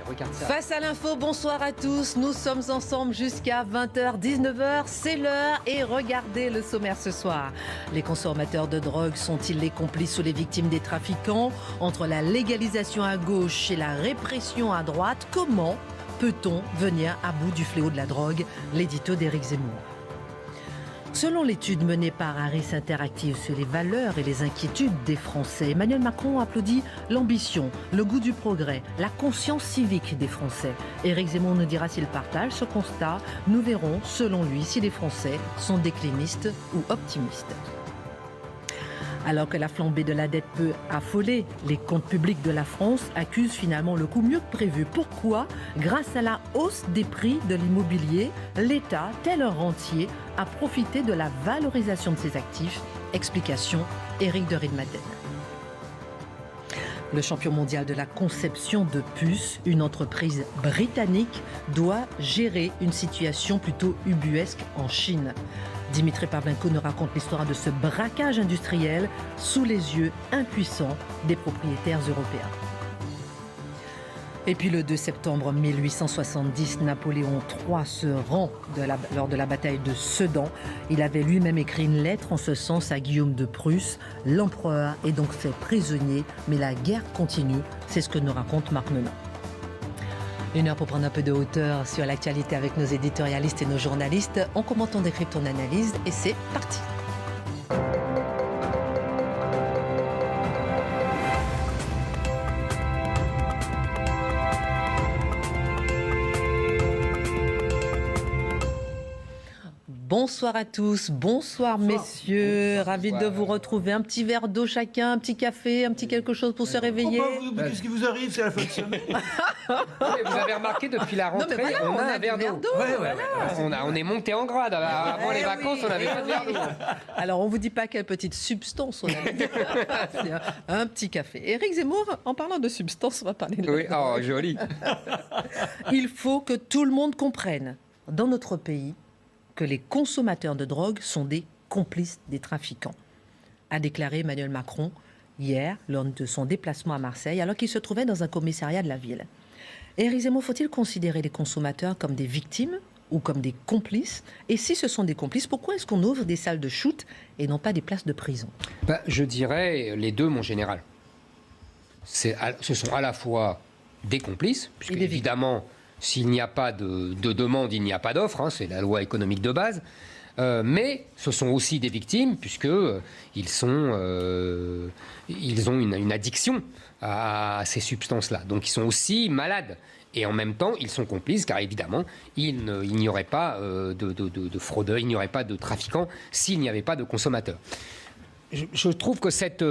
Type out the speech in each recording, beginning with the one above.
regarde ça. Face à l'info, bonsoir à tous. Nous sommes ensemble jusqu'à 20h, 19h. C'est l'heure et regardez le sommaire ce soir. Les consommateurs de drogue sont-ils les complices ou les victimes des trafiquants? Entre la légalisation à gauche et la répression à droite, comment peut-on venir à bout du fléau de la drogue? L'édito d'Éric Zemmour. Selon l'étude menée par Harris Interactive sur les valeurs et les inquiétudes des Français, Emmanuel Macron applaudit l'ambition, le goût du progrès, la conscience civique des Français. Éric Zemmour nous dira s'il partage ce constat. Nous verrons, selon lui, si les Français sont déclinistes ou optimistes. Alors que la flambée de la dette peut affoler, les comptes publics de la France accusent finalement le coup mieux que prévu. Pourquoi? Grâce à la hausse des prix de l'immobilier, l'État, tel un rentier, a profité de la valorisation de ses actifs. Explication, Éric de Ridmaten. Le champion mondial de la conception de puces, une entreprise britannique, doit gérer une situation plutôt ubuesque en Chine. Dimitri Pavlenko nous raconte l'histoire de ce braquage industriel sous les yeux impuissants des propriétaires européens. Et puis le 2 septembre 1870, Napoléon III se rend lors de la bataille de Sedan. Il avait lui-même écrit une lettre en ce sens à Guillaume de Prusse. L'empereur est donc fait prisonnier, mais la guerre continue. C'est ce que nous raconte Marc Menon. Une heure pour prendre un peu de hauteur sur l'actualité avec nos éditorialistes et nos journalistes. On commente, on décrypte, on analyse et c'est parti. Bonsoir à tous, bonsoir messieurs, ravi de vous retrouver. Un petit verre d'eau chacun, un petit café, un petit quelque chose pour se réveiller. Qu'est-ce qui vous arrive? C'est la fin de semaine. Vous avez remarqué depuis la rentrée, voilà, on a un verre d'eau. On est monté en grade. Avant les vacances, on avait pas de verre d'eau. Alors on vous dit pas quelle petite substance on a. C'est un petit café. Éric Zemmour, en parlant de substance, on va parler de Oui, oh joli. Il faut que tout le monde comprenne, dans notre pays, que les consommateurs de drogue sont des complices des trafiquants, a déclaré Emmanuel Macron hier lors de son déplacement à Marseille, alors qu'il se trouvait dans un commissariat de la ville. Éric Zemmour, faut-il considérer les consommateurs comme des victimes ou comme des complices? Et si ce sont des complices, pourquoi est-ce qu'on ouvre des salles de shoot et non pas des places de prison? Je dirais les deux, mon général. Ce sont à la fois des complices, puisque évidemment, s'il n'y a pas de demande, il n'y a pas d'offre, hein, c'est la loi économique de base. Mais ce sont aussi des victimes, puisqu'ils ont une addiction à ces substances-là. Donc ils sont aussi malades. Et en même temps, ils sont complices, car évidemment, il n'y aurait pas de fraudeurs, il n'y aurait pas de trafiquants s'il n'y avait pas de consommateurs. Je trouve que cette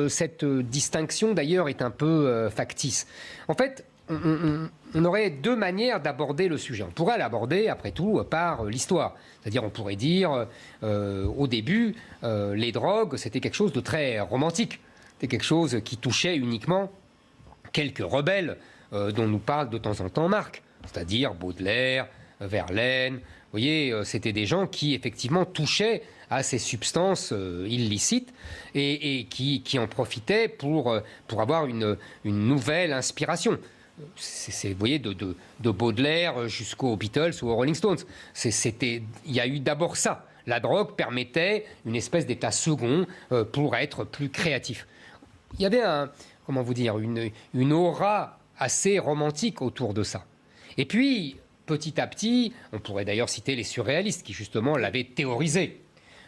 distinction, d'ailleurs, est un peu factice. En fait, on aurait deux manières d'aborder le sujet. On pourrait l'aborder, après tout, par l'histoire. C'est-à-dire, on pourrait dire, au début, les drogues, c'était quelque chose de très romantique. C'était quelque chose qui touchait uniquement quelques rebelles dont nous parle de temps en temps Marc. C'est-à-dire Baudelaire, Verlaine. Vous voyez, c'était des gens qui, effectivement, touchaient à ces substances illicites et qui en profitaient pour avoir une nouvelle inspiration. Vous voyez, de Baudelaire jusqu'aux Beatles ou aux Rolling Stones. Il y a eu d'abord ça. La drogue permettait une espèce d'état second pour être plus créatif. Il y avait une aura assez romantique autour de ça. Et puis, petit à petit, on pourrait d'ailleurs citer les surréalistes qui justement l'avaient théorisé.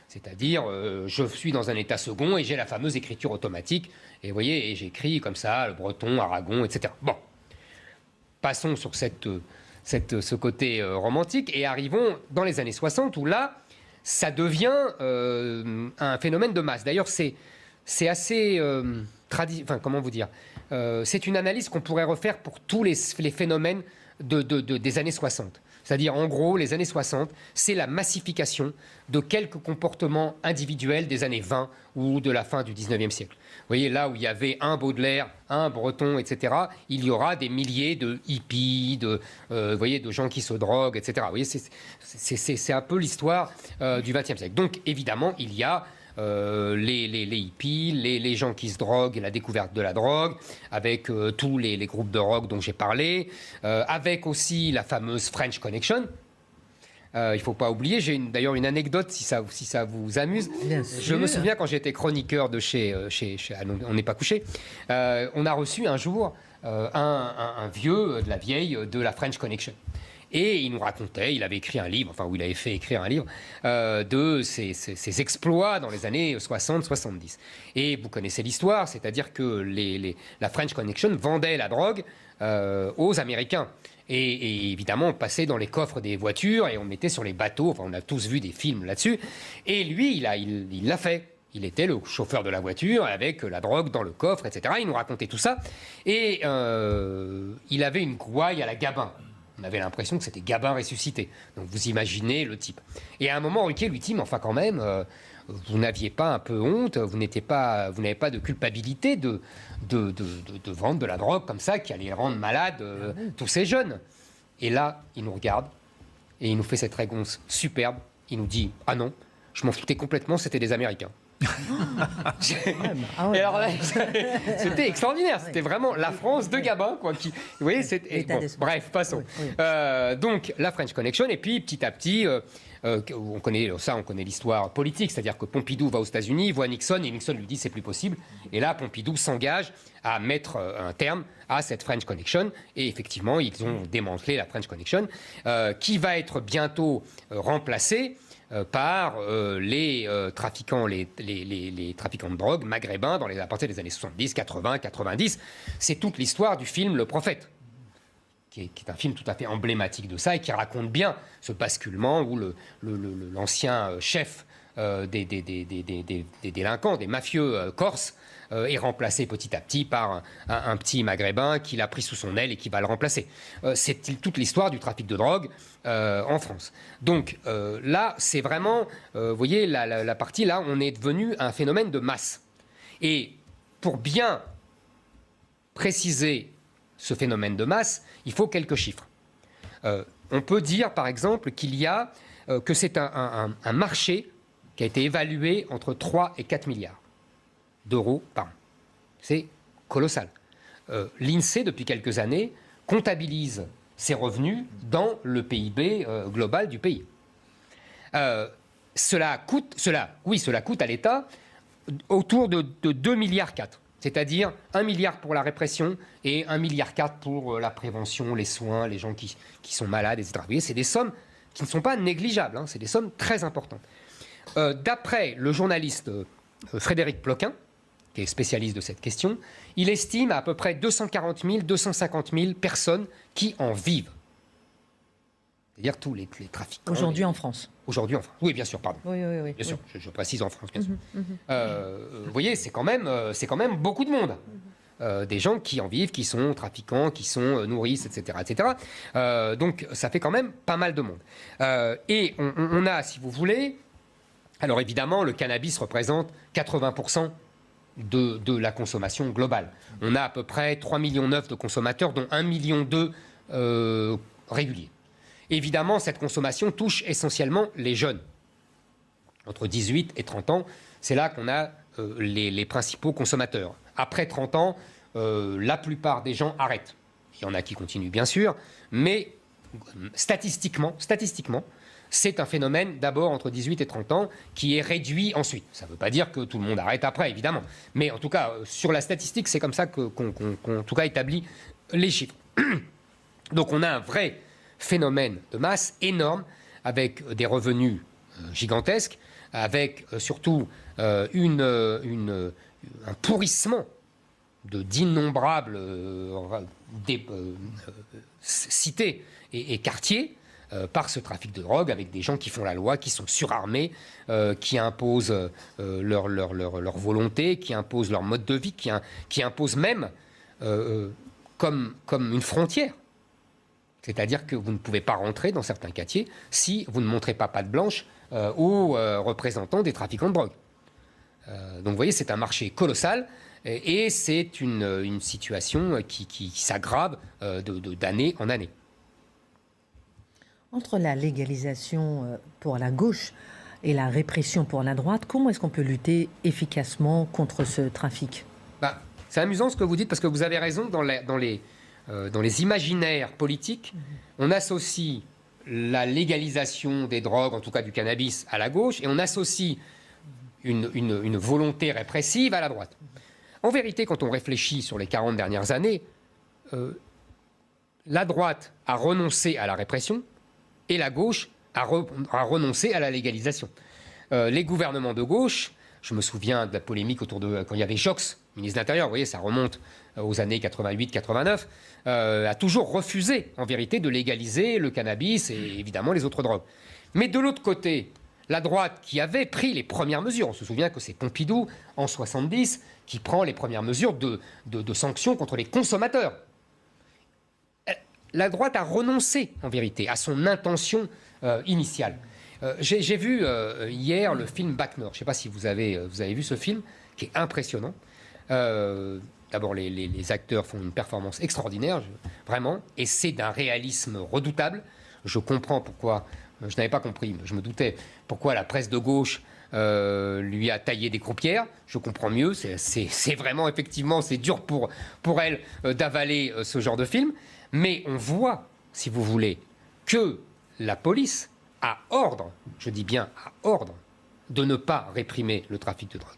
C'est-à-dire, je suis dans un état second et j'ai la fameuse écriture automatique. Et vous voyez, et j'écris comme ça, le breton, Aragon, etc. Bon. Passons sur ce côté romantique et arrivons dans les années 60 où là, ça devient un phénomène de masse. D'ailleurs, c'est assez... comment vous dire c'est une analyse qu'on pourrait refaire pour tous les phénomènes des années 60. C'est-à-dire, en gros, les années 60, c'est la massification de quelques comportements individuels des années 20 ou de la fin du 19e siècle. Vous voyez, là où il y avait un Baudelaire, un Breton, etc., il y aura des milliers de hippies, vous voyez, de gens qui se droguent, etc. Vous voyez, c'est un peu l'histoire du 20e siècle. Donc, évidemment, il y a les hippies, les gens qui se droguent, la découverte de la drogue, avec tous les groupes de rock dont j'ai parlé, avec aussi la fameuse French Connection. Il ne faut pas oublier, j'ai d'ailleurs une anecdote si ça vous amuse. Je me souviens quand j'étais chroniqueur de chez On n'est pas couché, on a reçu un jour un vieux de la vieille de la French Connection. Et il nous racontait, il avait écrit un livre, où il avait fait écrire un livre, de ses exploits dans les années 60-70. Et vous connaissez l'histoire, c'est-à-dire que la French Connection vendait la drogue aux Américains. Et évidemment, on passait dans les coffres des voitures et on mettait sur les bateaux. On a tous vu des films là-dessus. Et lui, il l'a fait. Il était le chauffeur de la voiture avec la drogue dans le coffre, etc. Il nous racontait tout ça. Et il avait une gouaille à la Gabin. On avait l'impression que c'était Gabin ressuscité. Donc vous imaginez le type. Et à un moment, Ruquier lui dit, mais enfin quand même, vous n'aviez pas un peu honte, vous n'avez pas de culpabilité de vendre de la drogue comme ça qui allait rendre malade tous ces jeunes. Et là, il nous regarde et il nous fait cette réponse superbe. Il nous dit, ah non, je m'en foutais complètement, c'était des Américains. Et alors là, c'était extraordinaire. C'était vraiment la France de Gabin, quoi. Vous voyez, bref, passons. Donc la French Connection, et puis petit à petit, on connaît l'histoire politique, c'est-à-dire que Pompidou va aux États-Unis, voit Nixon, et Nixon lui dit c'est plus possible. Et là, Pompidou s'engage à mettre un terme à cette French Connection. Et effectivement, ils ont démantelé la French Connection, qui va être bientôt remplacée par les trafiquants de drogue maghrébins à partir des années 70, 80, 90. C'est toute l'histoire du film Le Prophète, qui est un film tout à fait emblématique de ça et qui raconte bien ce basculement où l'ancien chef des délinquants, des mafieux corses, est remplacé petit à petit par un petit maghrébin qui l'a pris sous son aile et qui va le remplacer. C'est toute l'histoire du trafic de drogue en France. Donc là, c'est vraiment, vous voyez, la partie là, on est devenu un phénomène de masse. Et pour bien préciser ce phénomène de masse, il faut quelques chiffres. On peut dire, par exemple, que c'est un marché qui a été évalué entre 3 et 4 milliards d'euros par an. C'est colossal. L'INSEE, depuis quelques années, comptabilise ses revenus dans le PIB global du pays. Cela coûte à l'État autour de 2,4 milliards. C'est-à-dire 1 milliard pour la répression et 1,4 milliard pour la prévention, les soins, les gens qui sont malades, etc. Vous voyez, c'est des sommes qui ne sont pas négligeables, c'est des sommes très importantes. D'après le journaliste Frédéric Ploquin, qui est spécialiste de cette question, il estime à peu près 240 000, 250 000 personnes qui en vivent. C'est-à-dire tous les trafiquants. Aujourd'hui en France. Aujourd'hui en France. Oui, bien sûr, pardon. Oui. Bien sûr, je précise en France, bien sûr. Vous voyez, c'est quand même beaucoup de monde. Des gens qui en vivent, qui sont trafiquants, qui sont nourrices, etc. etc. Donc ça fait quand même pas mal de monde. Et on a, si vous voulez, alors évidemment, le cannabis représente 80% de la consommation globale. On a à peu près 3,9 millions de consommateurs, dont 1,2 million réguliers. Évidemment, cette consommation touche essentiellement les jeunes. Entre 18 et 30 ans, c'est là qu'on a les principaux consommateurs. Après 30 ans, la plupart des gens arrêtent. Il y en a qui continuent, bien sûr, mais statistiquement, c'est un phénomène d'abord entre 18 et 30 ans qui est réduit ensuite. Ça ne veut pas dire que tout le monde arrête après, évidemment. Mais en tout cas, sur la statistique, c'est comme ça qu'on en tout cas établit les chiffres. Donc on a un vrai phénomène de masse énorme avec des revenus gigantesques, avec surtout un pourrissement d'innombrables cités et quartiers par ce trafic de drogue, avec des gens qui font la loi, qui sont surarmés, qui imposent leur volonté, qui imposent leur mode de vie, qui imposent même comme une frontière. C'est-à-dire que vous ne pouvez pas rentrer dans certains quartiers si vous ne montrez pas patte blanche aux représentants des trafiquants de drogue. Donc vous voyez, c'est un marché colossal et c'est une situation qui s'aggrave d'année en année. Entre la légalisation pour la gauche et la répression pour la droite, comment est-ce qu'on peut lutter efficacement contre ce trafic? C'est amusant ce que vous dites, parce que vous avez raison, dans les imaginaires politiques, on associe la légalisation des drogues, en tout cas du cannabis, à la gauche, et on associe une volonté répressive à la droite. En vérité, quand on réfléchit sur les 40 dernières années, la droite a renoncé à la répression et la gauche a renoncé à la légalisation. Les gouvernements de gauche, je me souviens de la polémique autour de quand il y avait Jox, ministre de l'Intérieur, vous voyez, ça remonte aux années 88-89, a toujours refusé, en vérité, de légaliser le cannabis et évidemment les autres drogues. Mais de l'autre côté, la droite qui avait pris les premières mesures, on se souvient que c'est Pompidou, en 70, qui prend les premières mesures de sanctions contre les consommateurs. La droite a renoncé, en vérité, à son intention initiale. J'ai vu hier le film Bac Nord. Je ne sais pas si vous avez vu ce film, qui est impressionnant. D'abord, les acteurs font une performance extraordinaire, vraiment, et c'est d'un réalisme redoutable. Je comprends pourquoi, je n'avais pas compris, mais je me doutais, pourquoi la presse de gauche lui a taillé des croupières. Je comprends mieux, c'est vraiment, effectivement, c'est dur pour elle d'avaler ce genre de film. Mais on voit, si vous voulez, que la police a ordre, je dis bien a ordre, de ne pas réprimer le trafic de drogue.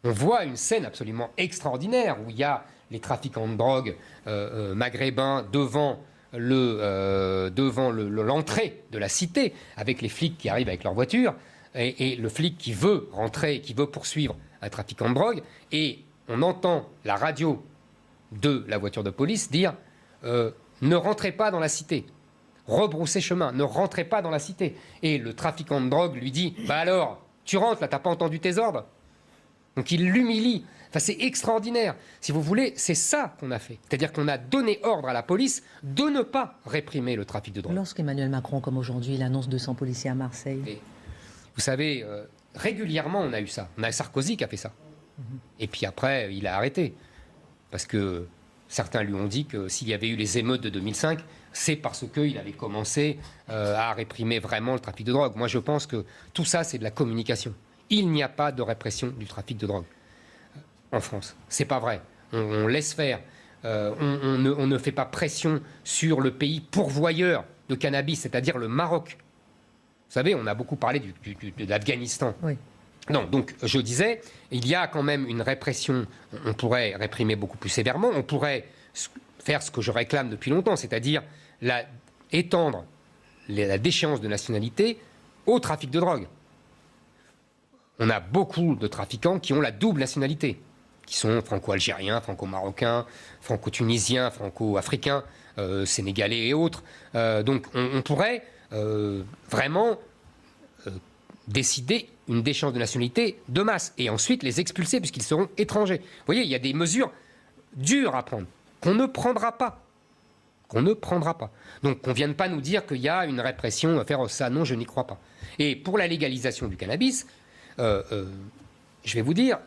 On voit une scène absolument extraordinaire où il y a les trafiquants de drogue maghrébins devant l'entrée de la cité, avec les flics qui arrivent avec leur voiture, et le flic qui veut rentrer, qui veut poursuivre un trafiquant de drogue, et on entend la radio de la voiture de police dire ne rentrez pas dans la cité, rebroussez chemin, ne rentrez pas dans la cité. Et le trafiquant de drogue lui dit bah alors, tu rentres là, t'as pas entendu tes ordres? Donc il l'humilie. Enfin, c'est extraordinaire. Si vous voulez, c'est ça qu'on a fait. C'est-à-dire qu'on a donné ordre à la police de ne pas réprimer le trafic de drogue. Lorsqu'Emmanuel Macron, comme aujourd'hui, il annonce 200 policiers à Marseille. Et, vous savez, régulièrement, on a eu ça. On a Sarkozy qui a fait ça. Et puis après, il a arrêté. Parce que certains lui ont dit que s'il y avait eu les émeutes de 2005, c'est parce qu'il avait commencé à réprimer vraiment le trafic de drogue. Moi, je pense que tout ça, c'est de la communication. Il n'y a pas de répression du trafic de drogue en France. C'est pas vrai. On laisse faire. On ne fait pas pression sur le pays pourvoyeur de cannabis, c'est-à-dire le Maroc. Vous savez, on a beaucoup parlé de l'Afghanistan. Oui. Non, donc je disais, il y a quand même une répression. On pourrait réprimer beaucoup plus sévèrement. On pourrait faire ce que je réclame depuis longtemps, c'est-à-dire étendre la déchéance de nationalité au trafic de drogue. On a beaucoup de trafiquants qui ont la double nationalité, qui sont franco-algériens, franco-marocains, franco-tunisiens, franco-africains, sénégalais et autres. Donc on pourrait vraiment décider une déchéance de nationalité de masse et ensuite les expulser puisqu'ils seront étrangers. Vous voyez, il y a des mesures dures à prendre qu'on ne prendra pas. Qu'on ne prendra pas. Donc qu'on ne vienne pas nous dire qu'il y a une répression féroce. Ça, non, je n'y crois pas. Et pour la légalisation du cannabis, je vais vous dire,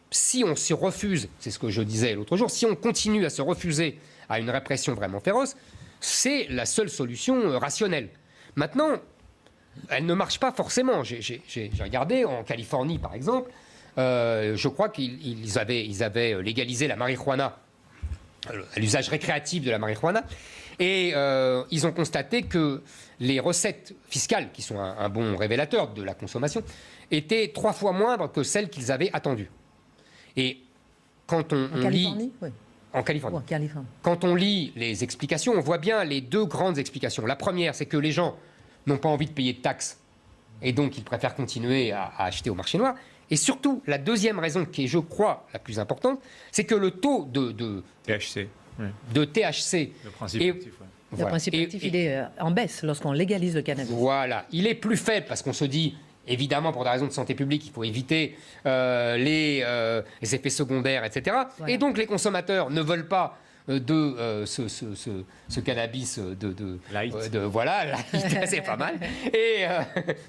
si on se refuse, c'est ce que je disais l'autre jour, si on continue à se refuser à une répression vraiment féroce, c'est la seule solution rationnelle. Maintenant, elle ne marche pas forcément. J'ai regardé, en Californie par exemple, je crois qu'ils avaient légalisé la marijuana, l'usage récréatif de la marijuana, et ils ont constaté que les recettes fiscales, qui sont un bon révélateur de la consommation, étaient 3 fois moindres que celles qu'ils avaient attendues. Et quand on lit... Oui. En Californie. Ouais, Californie. Quand on lit les explications, on voit bien les deux grandes explications. La première, c'est que les gens n'ont pas envie de payer de taxes et donc ils préfèrent continuer à acheter au marché noir. Et surtout, la deuxième raison, qui est, je crois, la plus importante, c'est que le taux de THC, le principe actif, le principe actif, il est en baisse lorsqu'on légalise le cannabis. Voilà, il est plus faible parce qu'on se dit, évidemment, pour des raisons de santé publique, il faut éviter les effets secondaires, etc. Voilà. Et donc les consommateurs ne veulent pas de ce cannabis Light. voilà, light, c'est pas mal, et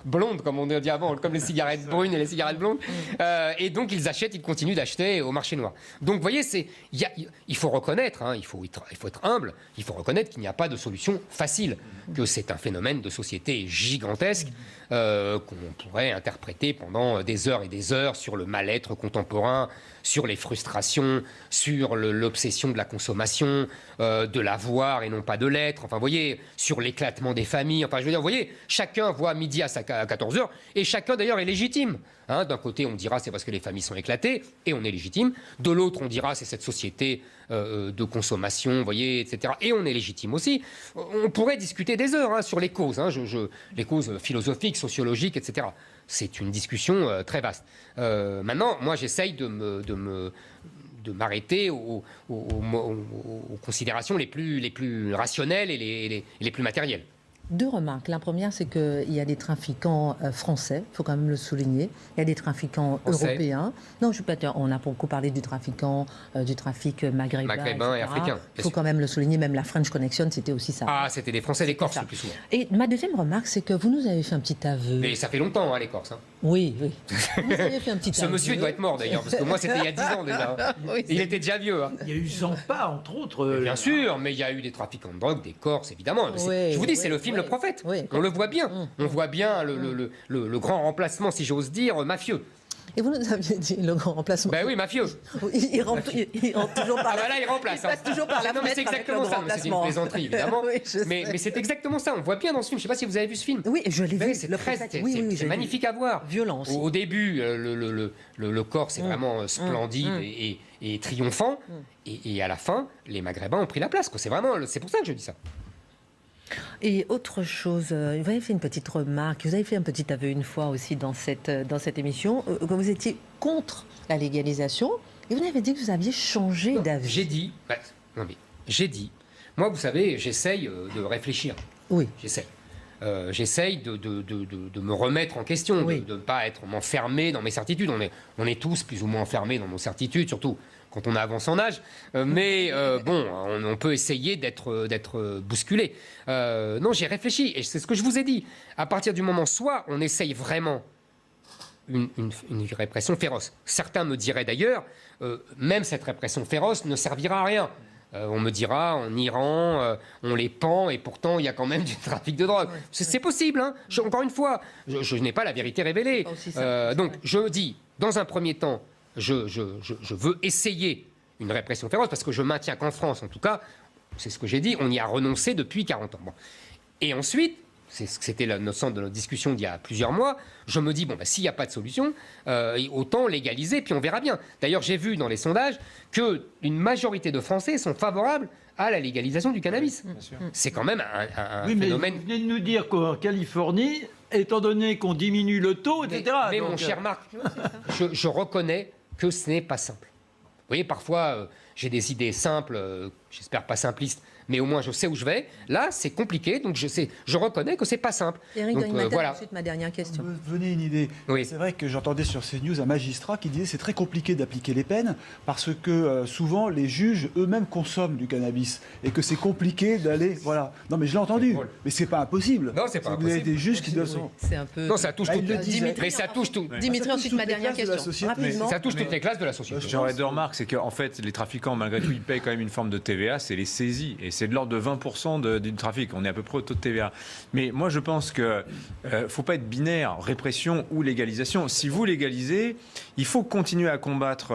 blonde, comme on dit avant, comme les cigarettes brunes et les cigarettes blondes. Et donc ils continuent d'acheter au marché noir. Donc vous voyez, il faut reconnaître, il faut être humble, il faut reconnaître qu'il n'y a pas de solution facile, que c'est un phénomène de société gigantesque qu'on pourrait interpréter pendant des heures et des heures sur le mal-être contemporain, sur les frustrations, sur l'obsession de la consommation, de l'avoir et non pas de l'être. Enfin, vous voyez, sur l'éclatement des familles. Enfin, je veux dire, vous voyez, chacun voit midi à 14h et chacun d'ailleurs est légitime. D'un côté, on dira c'est parce que les familles sont éclatées et on est légitime. De l'autre, on dira c'est cette société de consommation, vous voyez, etc. Et on est légitime aussi. On pourrait discuter des heures sur les causes, les causes philosophiques, sociologiques, etc. C'est une discussion très vaste. Maintenant, moi, j'essaye de m'arrêter aux considérations les plus rationnelles et les plus matérielles. Deux remarques. La première, c'est qu'il y a des trafiquants français, il faut quand même le souligner. Il y a des trafiquants européens. Non, je suis pas. On a beaucoup parlé du trafic maghrébin et africain. Il faut quand même le souligner. Même la French Connection, c'était aussi ça. Ah, c'était des Français, des Corses le plus souvent. Et ma deuxième remarque, c'est que vous nous avez fait un petit aveu. Mais ça fait longtemps, les Corses. Oui. Vous avez fait un petit Ce aveu. monsieur, il doit être mort d'ailleurs, parce que moi, c'était il y a 10 ans déjà. Oui, il était déjà vieux. Il y a eu Zampa, entre autres. Bien sûr, mais il y a eu des trafiquants de drogue, des Corses, évidemment. Je vous dis, c'est le film Le Prophète. Oui. On le voit bien. On voit bien le grand remplacement, si j'ose dire, mafieux. Et vous nous aviez dit le grand remplacement. Ben oui, mafieux. Il rentre toujours par là, il remplace. Il passe toujours par la non, mais fenêtre c'est exactement ça. C'est une plaisanterie, évidemment. Oui, mais c'est exactement ça. On voit bien dans ce film. Je ne sais pas si vous avez vu ce film. Oui, je l'ai vu. C'est magnifique à voir. Violent aussi. Au début, le corps, c'est vraiment splendide et triomphant. Et à la fin, les Maghrébins ont pris la place. C'est pour ça que je dis ça. Et autre chose, vous avez fait une petite remarque, vous avez fait un petit aveu une fois aussi dans cette émission, que vous étiez contre la légalisation, et vous avez dit que vous aviez changé d'avis. J'ai dit, moi vous savez, j'essaye de réfléchir. Oui. J'essaye de me remettre en question, de ne pas m'enfermer dans mes certitudes. On est tous plus ou moins enfermés dans nos certitudes, surtout quand on avance en âge, mais on peut essayer d'être bousculé. Non, j'ai réfléchi, et c'est ce que je vous ai dit. À partir du moment, soit on essaye vraiment une répression féroce. Certains me diraient d'ailleurs, même cette répression féroce ne servira à rien. On me dira, en Iran, on les pend, et pourtant il y a quand même du trafic de drogue. C'est possible, encore une fois, je n'ai pas la vérité révélée. Donc je dis, dans un premier temps, je veux essayer une répression féroce, parce que je maintiens qu'en France, en tout cas, c'est ce que j'ai dit, on y a renoncé depuis 40 ans. Bon. Et ensuite, c'était notre centre de notre discussion d'il y a plusieurs mois, je me dis, s'il n'y a pas de solution, autant légaliser, puis on verra bien. D'ailleurs, j'ai vu dans les sondages qu'une majorité de Français sont favorables à la légalisation du cannabis. C'est quand même un phénomène... Vous venez de nous dire qu'en Californie, étant donné qu'on diminue le taux, etc. Mais mon cher Marc, je reconnais que ce n'est pas simple. Vous voyez, parfois, j'ai des idées simples, j'espère pas simplistes, mais au moins je sais où je vais. Là, c'est compliqué, donc je reconnais que c'est pas simple. Eric, voilà. Ensuite, ma dernière question. Vous me donnez une idée. Oui. C'est vrai que j'entendais sur CNews un magistrat qui disait que c'est très compliqué d'appliquer les peines parce que souvent les juges eux-mêmes consomment du cannabis et que c'est compliqué d'aller. Voilà. Non, mais je l'ai entendu. Mais c'est pas impossible. Non, c'est pas impossible. Vous avez des juges qui doivent. C'est un peu. Non, ça touche toutes Dimitri, ça touche tout. Dimitri, ensuite ma dernière question. Rapidement. Ça touche toutes les classes de la société. J'aurais deux remarques, c'est qu'en fait, les trafiquants, malgré tout, ils payent quand même une forme de TVA, c'est les saisies, et c'est de l'ordre de 20% du trafic. On est à peu près au taux de TVA. Mais moi, je pense que faut pas être binaire, répression ou légalisation. Si vous légalisez, il faut continuer à combattre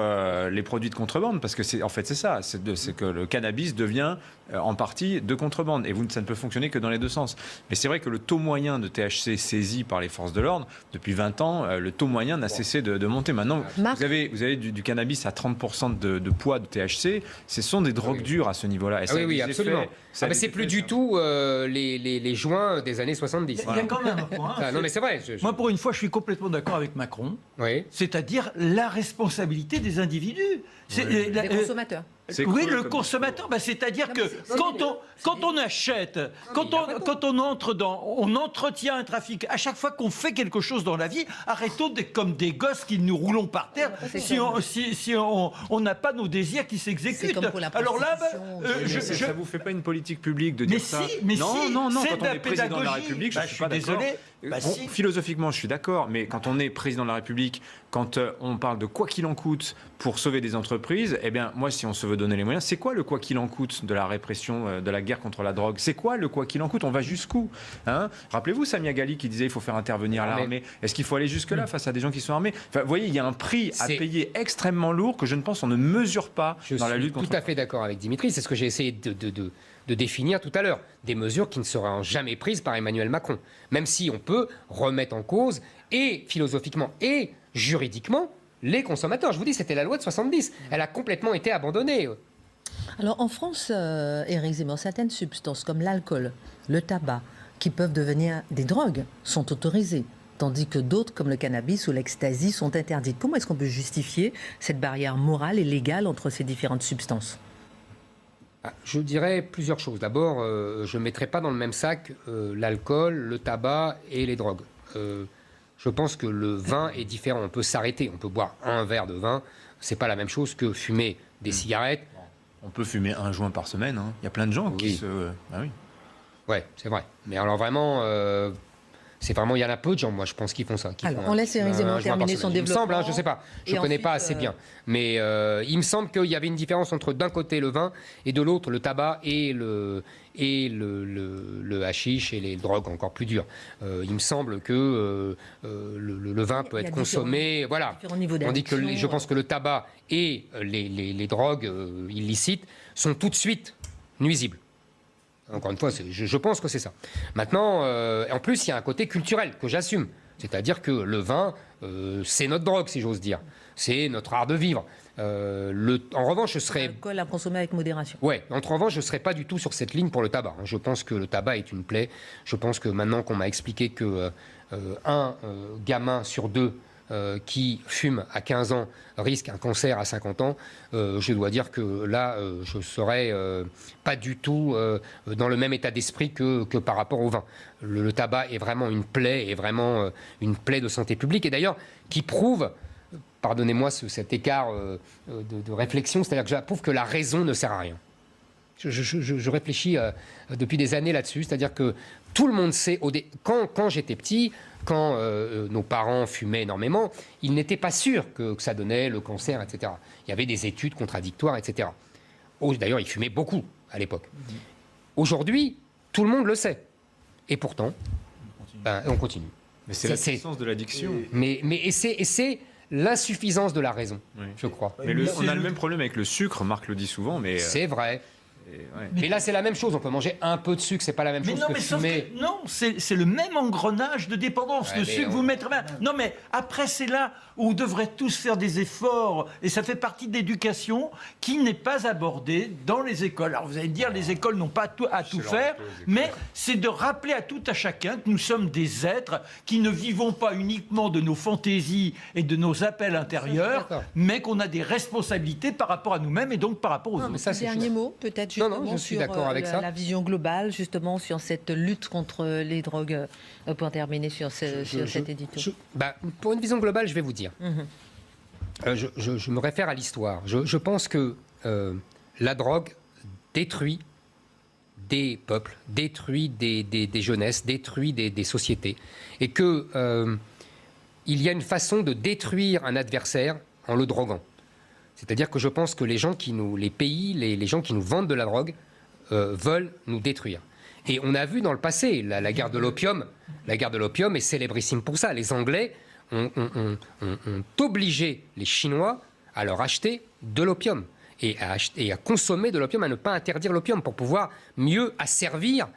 les produits de contrebande, parce que c'est ça, c'est que le cannabis devient en partie de contrebande, et ça ne peut fonctionner que dans les deux sens. Mais c'est vrai que le taux moyen de THC saisi par les forces de l'ordre, depuis 20 ans, le taux moyen n'a cessé de monter. Maintenant, vous avez du cannabis à 30% de poids de THC, ce sont des drogues dures à ce niveau-là. Et oui, absolument. C'est plus du tout les joints des années 70. Il y a quand même un point. Non, mais c'est vrai. Moi, pour une fois, je suis complètement d'accord avec Macron. Oui. C'est-à-dire la responsabilité des individus. Des consommateurs. Oui, le consommateur, c'est-à-dire que quand on achète, quand on entretient un trafic, à chaque fois qu'on fait quelque chose dans la vie, arrêtons comme des gosses qui nous roulons par terre si on n'a pas nos désirs qui s'exécutent. Alors là, ça vous fait pas une politique publique de dire ça? Mais non, c'est quand on est président de la République, je suis pas désolé. Philosophiquement, je suis d'accord, mais quand on est président de la République, quand on parle de quoi qu'il en coûte pour sauver des entreprises, eh bien, moi, si on se veut donner les moyens, c'est quoi le quoi qu'il en coûte de la répression, de la guerre contre la drogue? C'est quoi le quoi qu'il en coûte? On va jusqu'où, hein? Rappelez-vous Samia Ghali qui disait il faut faire intervenir l'armée. Est-ce qu'il faut aller jusque-là face à des gens qui sont armés? Enfin, vous voyez, il y a un prix à payer extrêmement lourd que je ne pense on ne mesure pas dans la lutte contre. Je suis tout à fait d'accord avec Dimitri. C'est ce que j'ai essayé de définir tout à l'heure. Des mesures qui ne seront jamais prises par Emmanuel Macron. Même si on peut remettre en cause, et philosophiquement et juridiquement, les consommateurs. Je vous dis, c'était la loi de 70. Elle a complètement été abandonnée. Alors en France, Éric Zemmour, certaines substances comme l'alcool, le tabac, qui peuvent devenir des drogues, sont autorisées. Tandis que d'autres, comme le cannabis ou l'ecstasy, sont interdites. Comment est-ce qu'on peut justifier cette barrière morale et légale entre ces différentes substances ? Je dirais plusieurs choses. D'abord, je ne mettrai pas dans le même sac l'alcool, le tabac et les drogues. Je pense que le vin est différent. On peut s'arrêter, on peut boire un verre de vin. C'est pas la même chose que fumer des cigarettes. On peut fumer un joint par semaine. Hein. Il y a plein de gens qui se... Ah oui. Ouais, c'est vrai. Mais alors vraiment... il y en a peu de gens, moi, je pense, qui font ça. On laisse Éric Zemmour terminer son développement. Il me semble, je ne sais pas, je ne connais pas assez bien. Mais il me semble qu'il y avait une différence entre, d'un côté, le vin, et de l'autre, le tabac et le hashish et les drogues encore plus dures. Il me semble que le vin peut être consommé... Voilà. Tandis que je pense que le tabac et les drogues illicites sont tout de suite nuisibles. Encore une fois, je pense que c'est ça. Maintenant, en plus, il y a un côté culturel que j'assume. C'est-à-dire que le vin, c'est notre drogue, si j'ose dire. C'est notre art de vivre. En revanche, je serais... L'alcool à consommer avec modération. Ouais. En revanche, je ne serais pas du tout sur cette ligne pour le tabac. Je pense que le tabac est une plaie. Je pense que maintenant qu'on m'a expliqué que un gamin sur deux qui fume à 15 ans risque un cancer à 50 ans, je dois dire que là, je ne serais pas du tout dans le même état d'esprit que par rapport au vin. Le tabac est vraiment une plaie, une plaie de santé publique, et d'ailleurs qui prouve, pardonnez-moi cet écart de réflexion, c'est-à-dire que je prouve que la raison ne sert à rien. Je réfléchis depuis des années là-dessus, c'est-à-dire que tout le monde sait, quand j'étais petit, quand nos parents fumaient énormément, ils n'étaient pas sûrs que ça donnait le cancer, etc. Il y avait des études contradictoires, etc. D'ailleurs, ils fumaient beaucoup à l'époque. Aujourd'hui, tout le monde le sait. Et pourtant, on continue. Mais c'est la puissance de l'addiction. Et c'est l'insuffisance de la raison, je crois. Mais on a le même problème avec le sucre, Marc le dit souvent. Mais c'est vrai. Mais là, c'est la même chose. On peut manger un peu de sucre, c'est pas la même chose que fumer. Non, c'est le même engrenage de dépendance. Le sucre, vous mettez... Non, mais après, c'est là où on devrait tous faire des efforts. Et ça fait partie de l'éducation qui n'est pas abordée dans les écoles. Alors, vous allez me dire, les écoles n'ont pas à tout faire. Mais c'est de rappeler à tout à chacun que nous sommes des êtres qui ne vivons pas uniquement de nos fantaisies et de nos appels intérieurs, mais qu'on a des responsabilités par rapport à nous-mêmes et donc par rapport aux autres. Dernier mot, peut-être. Non, je suis d'accord avec ça. La vision globale, justement, sur cette lutte contre les drogues, pour terminer sur cet édito. Pour une vision globale, je vais vous dire. Je me réfère à l'histoire. Je pense que la drogue détruit des peuples, détruit des jeunesses, détruit des sociétés. Et qu'il y a une façon de détruire un adversaire en le droguant. C'est-à-dire que je pense que les gens les gens qui nous vendent de la drogue veulent nous détruire. Et on a vu dans le passé, la guerre de l'opium est célébrissime pour ça. Les Anglais ont obligé les Chinois à leur acheter de l'opium et à consommer de l'opium, à ne pas interdire l'opium pour pouvoir mieux asservir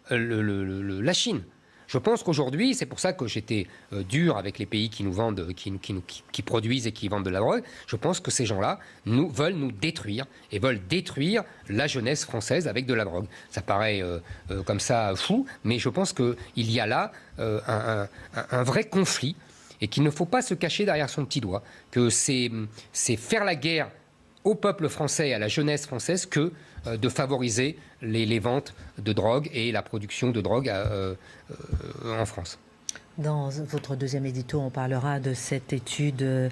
la Chine. Je pense qu'aujourd'hui, c'est pour ça que j'étais dur avec les pays qui nous vendent, qui produisent et qui vendent de la drogue. Je pense que ces gens-là veulent nous détruire et veulent détruire la jeunesse française avec de la drogue. Ça paraît comme ça fou, mais je pense qu'il y a là un vrai conflit et qu'il ne faut pas se cacher derrière son petit doigt, que c'est faire la guerre au peuple français et à la jeunesse française que de favoriser les ventes de drogue et la production de drogue en France. Dans votre deuxième édito, on parlera de cette étude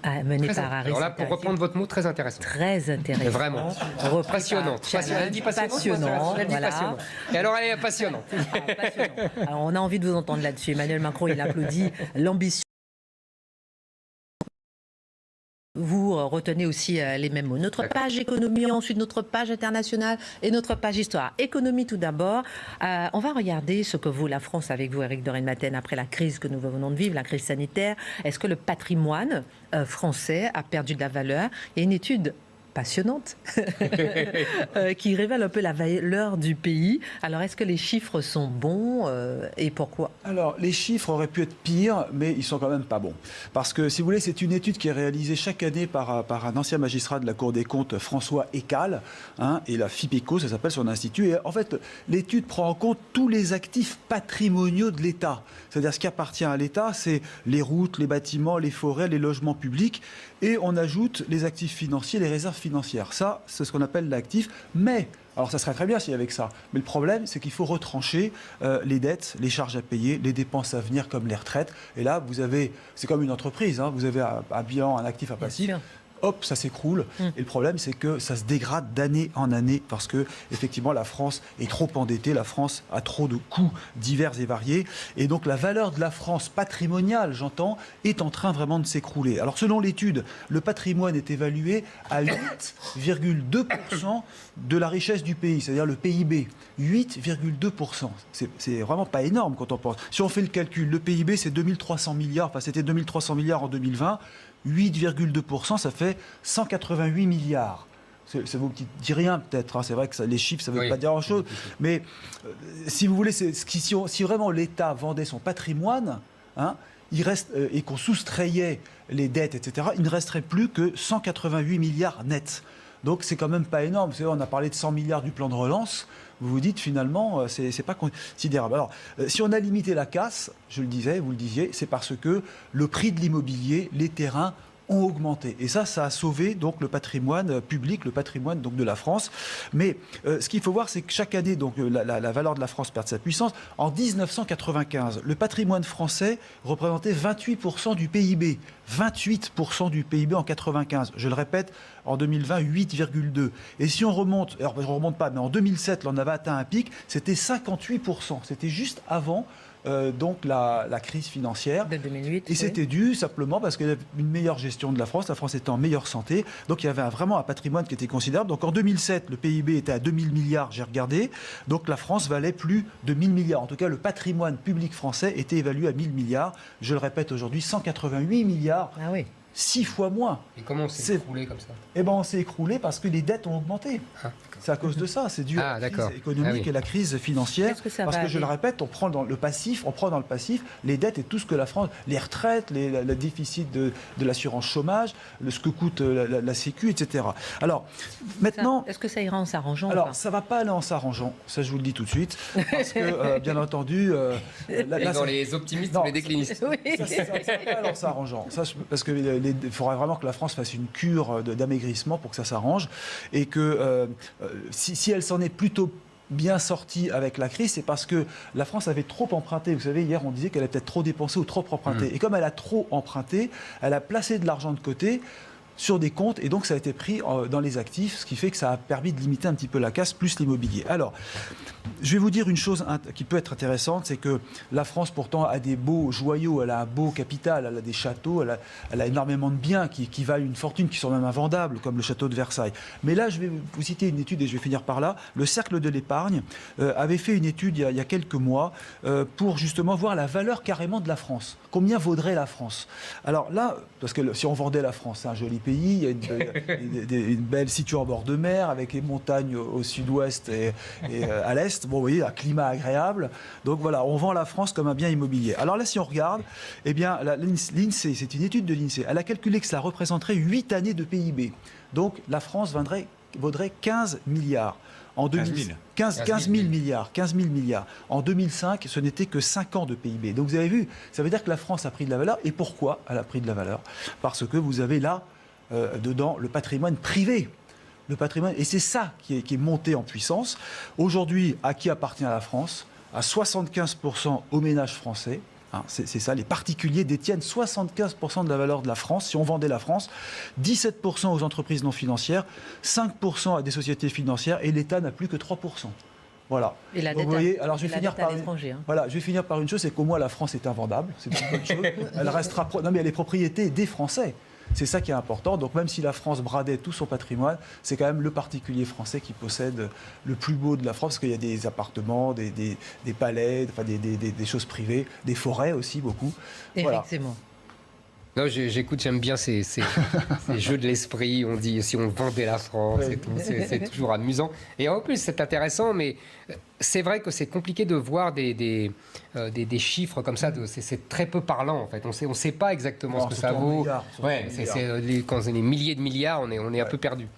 menée par Harris. Alors là, pour reprendre votre mot, très intéressant. Très intéressant. Vraiment. Passionnante. Elle dit passionnante. Voilà. Et alors, elle est passionnante. Alors, on a envie de vous entendre là-dessus. Emmanuel Macron, il applaudit l'ambition. Vous retenez aussi les mêmes mots. Notre page économie, ensuite notre page internationale et notre page histoire. Économie tout d'abord. On va regarder ce que vaut la France avec vous, Éric de Rijnmaten, après la crise que nous venons de vivre, la crise sanitaire. Est-ce que le patrimoine français a perdu de la valeur? Il y a une étude passionnante qui révèle un peu la valeur du pays. Alors, est-ce que les chiffres sont bons et pourquoi? Alors, les chiffres auraient pu être pires, mais ils sont quand même pas bons. Parce que, si vous voulez, c'est une étude qui est réalisée chaque année par un ancien magistrat de la Cour des comptes, François Écal, et la FIPECO, ça s'appelle son institut. Et en fait, l'étude prend en compte tous les actifs patrimoniaux de l'État. C'est-à-dire ce qui appartient à l'État, c'est les routes, les bâtiments, les forêts, les logements publics. Et on ajoute les actifs financiers, les réserves financières. Ça, c'est ce qu'on appelle l'actif. Mais, alors ça serait très bien s'il y avait que ça. Mais le problème, c'est qu'il faut retrancher les dettes, les charges à payer, les dépenses à venir comme les retraites. Et là, c'est comme une entreprise. Vous avez un bilan, un actif, un passif. Hop, ça s'écroule. Et le problème, c'est que ça se dégrade d'année en année parce que, effectivement, la France est trop endettée. La France a trop de coûts divers et variés. Et donc, la valeur de la France patrimoniale, j'entends, est en train vraiment de s'écrouler. Alors, selon l'étude, le patrimoine est évalué à 8,2% de la richesse du pays, c'est-à-dire le PIB. 8,2%. C'est vraiment pas énorme quand on pense. Si on fait le calcul, le PIB, c'est 2300 milliards. Enfin, c'était 2300 milliards en 2020. 8,2%, ça fait 188 milliards. Ça vous dit rien peut-être, c'est vrai que les chiffres, ça ne veut pas dire grand-chose. Mais si vous voulez, si vraiment l'État vendait son patrimoine, il reste, et qu'on soustrayait les dettes, etc., il ne resterait plus que 188 milliards nets. Donc c'est quand même pas énorme. On a parlé de 100 milliards du plan de relance. Vous vous dites finalement, c'est pas considérable. Alors, si on a limité la casse, je le disais, vous le disiez, c'est parce que le prix de l'immobilier, les terrains ont augmenté. Et ça a sauvé donc le patrimoine public, le patrimoine donc de la France. Mais ce qu'il faut voir, c'est que chaque année, donc la valeur de la France perd sa puissance. En 1995, le patrimoine français représentait 28% du PIB. 28% du PIB en 95. Je le répète, en 2020, 8,2. Et si on remonte, alors je ne remonte pas, mais en 2007, là, on avait atteint un pic, c'était 58%. C'était juste avant donc la crise financière. De 2008. Et c'était dû simplement parce qu'il y avait une meilleure gestion de la France était en meilleure santé, donc il y avait vraiment un patrimoine qui était considérable. Donc en 2007, le PIB était à 2000 milliards, j'ai regardé, donc la France valait plus de 1000 milliards. En tout cas, le patrimoine public français était évalué à 1000 milliards. Je le répète aujourd'hui, 188 milliards. Ah oui. 6 fois moins. Et comment on s'est écroulé comme ça? Eh bien, on s'est écroulé parce que les dettes ont augmenté. C'est à cause de ça. C'est dû à la crise économique et la crise financière. Parce que je le répète, on prend dans le passif les dettes et tout ce que la France, les retraites, le déficit de l'assurance chômage, ce que coûte la Sécu, etc. Alors, maintenant... Est-ce que ça ira en s'arrangeant? Alors, ça ne va pas aller en s'arrangeement. Ça, je vous le dis tout de suite. Parce que, bien entendu... dans les optimistes ou les déclinistes. Oui. Ça ne va pas aller en s'arrangeant. Parce que il faudrait vraiment que la France fasse une cure d'amaigrissement pour que ça s'arrange. Et que si elle s'en est plutôt bien sortie avec la crise, c'est parce que la France avait trop emprunté. Vous savez, hier, on disait qu'elle avait peut-être trop dépensé ou trop emprunté. Et comme elle a trop emprunté, elle a placé de l'argent de côté sur des comptes, et donc ça a été pris dans les actifs, ce qui fait que ça a permis de limiter un petit peu la casse, plus l'immobilier. Alors, je vais vous dire une chose qui peut être intéressante, c'est que la France, pourtant, a des beaux joyaux, elle a un beau capital, elle a des châteaux, elle a énormément de biens qui valent une fortune, qui sont même invendables, comme le château de Versailles. Mais là, je vais vous citer une étude, et je vais finir par là. Le Cercle de l'épargne avait fait une étude il y a quelques mois pour justement voir la valeur carrément de la France. Combien vaudrait la France? Alors là, parce que si on vendait la France, c'est un joli pays, il y a une belle situation en bord de mer, avec les montagnes au sud-ouest et à l'est. Bon, vous voyez, un climat agréable. Donc voilà, on vend la France comme un bien immobilier. Alors là, si on regarde, eh bien, l'INSEE, c'est une étude de l'INSEE, elle a calculé que cela représenterait 8 années de PIB. Donc la France vaudrait 15 milliards. En 15 000 milliards. En 2005, ce n'était que 5 ans de PIB. Donc vous avez vu, ça veut dire que la France a pris de la valeur. Et pourquoi elle a pris de la valeur? Parce que vous avez là dedans le patrimoine privé. Le patrimoine, et c'est ça qui est monté en puissance. Aujourd'hui, à qui appartient la France ? À 75% aux ménages français. C'est ça, les particuliers détiennent 75% de la valeur de la France, si on vendait la France, 17% aux entreprises non financières, 5% à des sociétés financières, et l'État n'a plus que 3%. Voilà. Et la dette, dette, voyez, alors je vais finir par voilà, je vais finir par une chose, c'est qu'au moins la France est invendable, c'est une bonne chose. Elle restera, non mais elle est propriété des Français. C'est ça qui est important. Donc même si la France bradait tout son patrimoine, c'est quand même le particulier français qui possède le plus beau de la France, parce qu'il y a des appartements, des palais, enfin des choses privées, des forêts aussi, beaucoup. Effectivement. Voilà. Non, j'écoute, j'aime bien ces jeux de l'esprit. On dit si on vendait la France, et tout, c'est toujours amusant. Et en plus, c'est intéressant, mais c'est vrai que c'est compliqué de voir des chiffres comme ça. C'est très peu parlant, en fait. On sait pas exactement ce que ça vaut. Quand c'est des milliers de milliards, on est un peu perdu.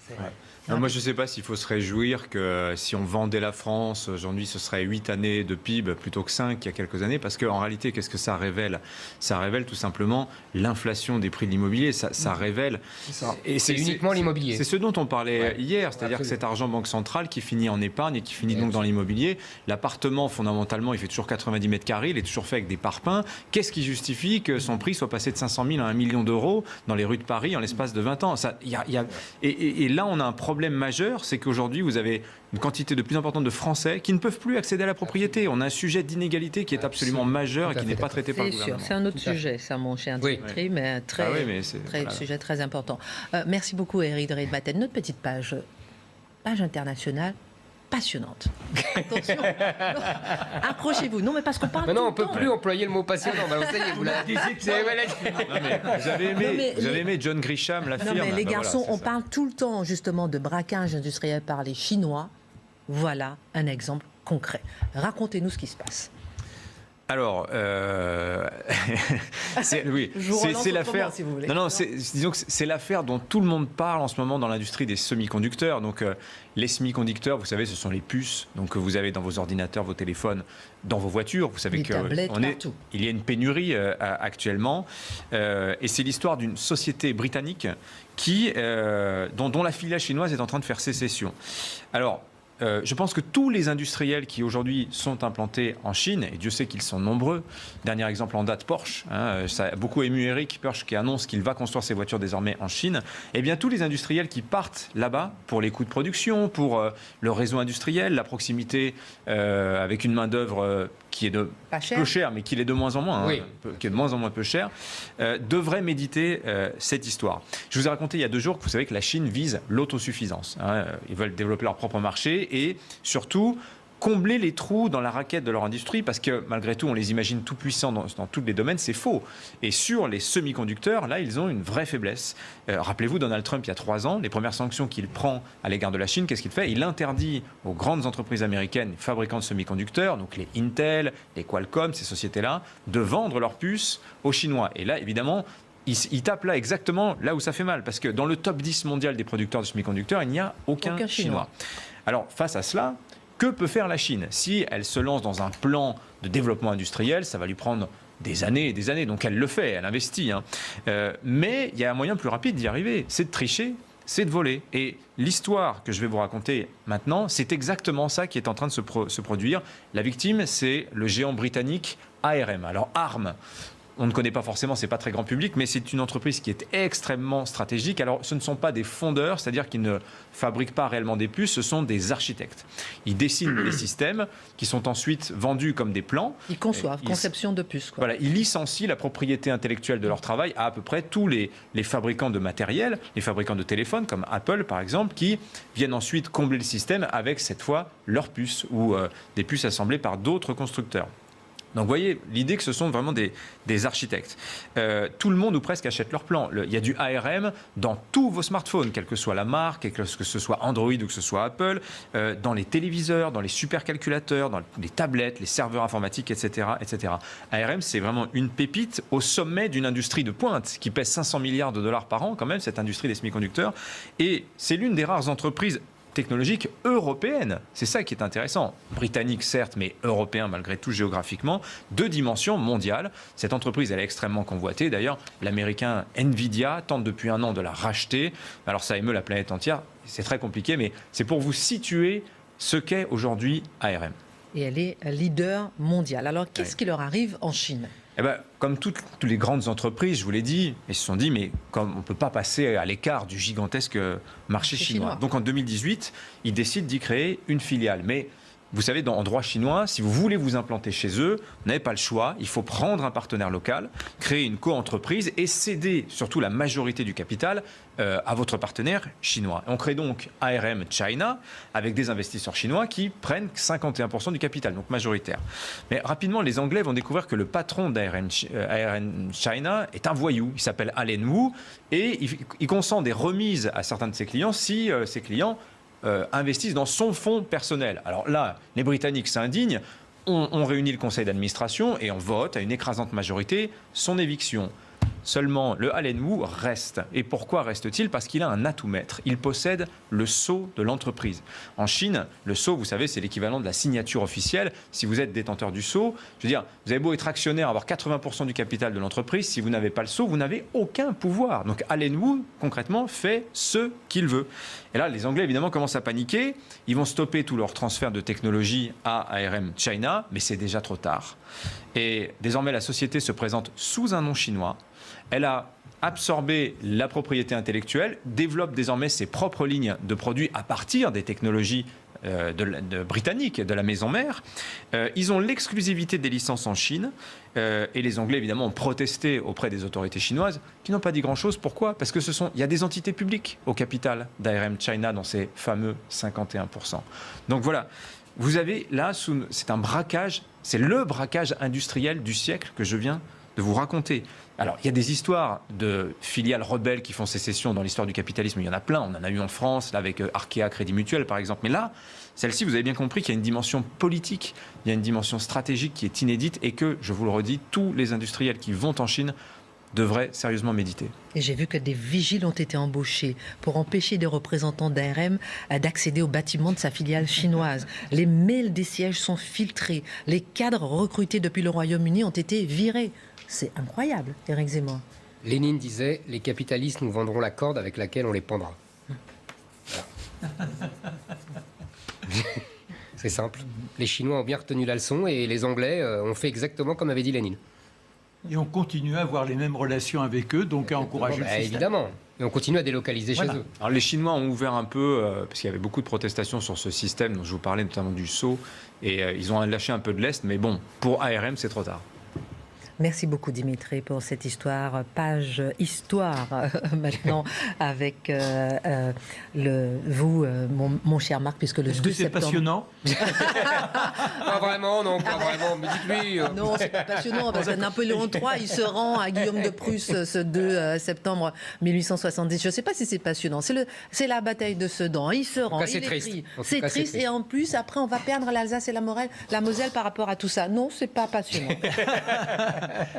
Non, moi, je ne sais pas s'il faut se réjouir que si on vendait la France, aujourd'hui, ce serait 8 années de PIB plutôt que 5 il y a quelques années. Parce qu'en réalité, qu'est-ce que ça révèle ? Ça révèle tout simplement l'inflation des prix de l'immobilier. Ça révèle... Et c'est uniquement l'immobilier. C'est ce dont on parlait hier. C'est-à-dire que cet argent banque centrale qui finit en épargne et qui finit donc dans l'immobilier. L'appartement, fondamentalement, il fait toujours 90 mètres carrés. Il est toujours fait avec des parpaings. Qu'est-ce qui justifie que son prix soit passé de 500 000 à 1 million d'euros dans les rues de Paris en l'espace de 20 ans ? Et là, on a un problème majeur, c'est qu'aujourd'hui, vous avez une quantité de plus importante de Français qui ne peuvent plus accéder à la propriété. On a un sujet d'inégalité qui est absolument majeur et qui n'est pas traité par le gouvernement. C'est un autre sujet, ça, mon cher Dimitri, mais sujet très important. Merci beaucoup, Éric de Rijsbaeten. Notre petite page internationale, passionnante. Attention, accrochez-vous. Non, mais parce qu'on parle. Mais non, on tout ne peut plus employer le mot passionnant. Ça y est, vous l'avez. Vous avez aimé John Grisham, la firme. Non, mais les garçons, on parle tout le temps justement de braquage industriel par les Chinois. Voilà un exemple concret. Racontez-nous ce qui se passe. Alors, c'est l'affaire. Si vous voulez. Disons que c'est l'affaire dont tout le monde parle en ce moment dans l'industrie des semi-conducteurs. Donc, les semi-conducteurs, vous savez, ce sont les puces. Donc, que vous avez dans vos ordinateurs, vos téléphones, dans vos voitures. Vous savez il y a une pénurie actuellement, et c'est l'histoire d'une société britannique dont la filiale chinoise est en train de faire sécession. Alors. Je pense que tous les industriels qui aujourd'hui sont implantés en Chine, et Dieu sait qu'ils sont nombreux, dernier exemple en date Porsche, ça a beaucoup ému Eric Porsche qui annonce qu'il va construire ses voitures désormais en Chine, et bien tous les industriels qui partent là-bas pour les coûts de production, pour le réseau industriel, la proximité avec une main-d'œuvre qui est peu cher, mais qui est de moins en moins, qui est de moins en moins peu cher, devraient méditer cette histoire. Je vous ai raconté il y a 2 jours que vous savez que la Chine vise l'autosuffisance. Ils veulent développer leur propre marché et surtout combler les trous dans la raquette de leur industrie, parce que malgré tout, on les imagine tout puissants dans tous les domaines, c'est faux. Et sur les semi-conducteurs, là, ils ont une vraie faiblesse. Rappelez-vous, Donald Trump, il y a 3 ans, les premières sanctions qu'il prend à l'égard de la Chine, qu'est-ce qu'il fait ? Il interdit aux grandes entreprises américaines, fabricants de semi-conducteurs, donc les Intel, les Qualcomm, ces sociétés-là, de vendre leurs puces aux Chinois. Et là, évidemment, il tape là exactement là où ça fait mal, parce que dans le top 10 mondial des producteurs de semi-conducteurs, il n'y a aucun Chinois. Alors, face à cela, que peut faire la Chine ? Si elle se lance dans un plan de développement industriel, ça va lui prendre des années et des années. Donc elle le fait, elle investit. Mais il y a un moyen plus rapide d'y arriver. C'est de tricher, c'est de voler. Et l'histoire que je vais vous raconter maintenant, c'est exactement ça qui est en train de se produire. La victime, c'est le géant britannique ARM. Alors ARM, on ne connaît pas forcément, c'est pas très grand public, mais c'est une entreprise qui est extrêmement stratégique. Alors, ce ne sont pas des fondeurs, c'est-à-dire qu'ils ne fabriquent pas réellement des puces, ce sont des architectes. Ils dessinent des systèmes qui sont ensuite vendus comme des plans. Ils conçoivent, conception de puces. Voilà, ils licencient la propriété intellectuelle de leur travail à peu près tous les fabricants de matériel, les fabricants de téléphones, comme Apple par exemple, qui viennent ensuite combler le système avec cette fois leurs puces ou des puces assemblées par d'autres constructeurs. Donc vous voyez l'idée que ce sont vraiment des architectes. Tout le monde ou presque achète leur plan. Il y a du ARM dans tous vos smartphones, quelle que soit la marque, que ce soit Android ou que ce soit Apple, dans les téléviseurs, dans les supercalculateurs, dans les tablettes, les serveurs informatiques, etc. etc. ARM, c'est vraiment une pépite au sommet d'une industrie de pointe qui pèse 500 milliards de dollars par an quand même, cette industrie des semi-conducteurs. Et c'est l'une des rares entreprises technologique européenne. C'est ça qui est intéressant. Britannique, certes, mais européen malgré tout géographiquement. 2 dimensions mondiales. Cette entreprise, elle est extrêmement convoitée. D'ailleurs, l'américain Nvidia tente depuis 1 an de la racheter. Alors ça émeut la planète entière. C'est très compliqué, mais c'est pour vous situer ce qu'est aujourd'hui ARM. Et elle est leader mondial. Alors, qu'est-ce qui leur arrive en Chine ? Eh ben, comme toutes les grandes entreprises, je vous l'ai dit, ils se sont dit, mais comme on ne peut pas passer à l'écart du gigantesque marché chinois. Donc en 2018, ils décident d'y créer une filiale. Mais vous savez, en droit chinois, si vous voulez vous implanter chez eux, vous n'avez pas le choix. Il faut prendre un partenaire local, créer une co-entreprise et céder surtout la majorité du capital à votre partenaire chinois. On crée donc ARM China avec des investisseurs chinois qui prennent 51% du capital, donc majoritaire. Mais rapidement, les Anglais vont découvrir que le patron d'ARM China est un voyou. Il s'appelle Allen Wu et il consent des remises à certains de ses clients si ses clients investissent dans son fonds personnel. Alors là, les Britanniques s'indignent, on réunit le conseil d'administration et on vote à une écrasante majorité son éviction. Seulement, le Allen Wu reste. Et pourquoi reste-t-il ? Parce qu'il a un atout-maître. Il possède le sceau de l'entreprise. En Chine, le sceau, vous savez, c'est l'équivalent de la signature officielle. Si vous êtes détenteur du sceau, je veux dire, vous avez beau être actionnaire, avoir 80% du capital de l'entreprise, si vous n'avez pas le sceau, vous n'avez aucun pouvoir. Donc Allen Wu, concrètement, fait ce qu'il veut. Et là, les Anglais, évidemment, commencent à paniquer. Ils vont stopper tout leur transfert de technologie à ARM China, mais c'est déjà trop tard. Et désormais, la société se présente sous un nom chinois. Elle a absorbé la propriété intellectuelle, développe désormais ses propres lignes de produits à partir des technologies britanniques, de la maison mère. Ils ont l'exclusivité des licences en Chine. Et les Anglais, évidemment, ont protesté auprès des autorités chinoises qui n'ont pas dit grand-chose. Pourquoi ? Parce il y a des entités publiques au capital d'ARM China dans ces fameux 51%. Donc voilà, vous avez là, c'est un braquage, c'est le braquage industriel du siècle que je viens de vous raconter. Alors, il y a des histoires de filiales rebelles qui font sécession dans l'histoire du capitalisme. Il y en a plein. On en a eu en France, là, avec Arkea, Crédit Mutuel, par exemple. Mais là, celle-ci, vous avez bien compris qu'il y a une dimension politique, il y a une dimension stratégique qui est inédite et que, je vous le redis, tous les industriels qui vont en Chine devraient sérieusement méditer. Et j'ai vu que des vigiles ont été embauchés pour empêcher des représentants d'ARM d'accéder au bâtiment de sa filiale chinoise. Les mails des sièges sont filtrés. Les cadres recrutés depuis le Royaume-Uni ont été virés. C'est incroyable, Éric Zemmour. Lénine disait « Les capitalistes nous vendront la corde avec laquelle on les pendra ». C'est simple. Les Chinois ont bien retenu la leçon et les Anglais ont fait exactement comme avait dit Lénine. Et on continue à avoir les mêmes relations avec eux, donc à encourager le système. Évidemment. Et on continue à délocaliser chez eux. Alors les Chinois ont ouvert un peu, parce qu'il y avait beaucoup de protestations sur ce système dont je vous parlais, notamment du sceau, et ils ont lâché un peu de l'Est, mais bon, pour ARM, c'est trop tard. Merci beaucoup Dimitri pour cette histoire, page histoire maintenant avec vous, mon cher Marc, puisque le 2 septembre... Est-ce que c'est passionnant? Pas vraiment, non, pas vraiment. Mais dites-lui. Non, c'est pas passionnant parce que Napoléon III, il se rend à Guillaume de Prusse ce 2 septembre 1870. Je ne sais pas si c'est passionnant. C'est la bataille de Sedan. Il se rend, c'est triste. C'est triste et en plus, après, on va perdre l'Alsace et la Moselle par rapport à tout ça. Non, c'est pas passionnant.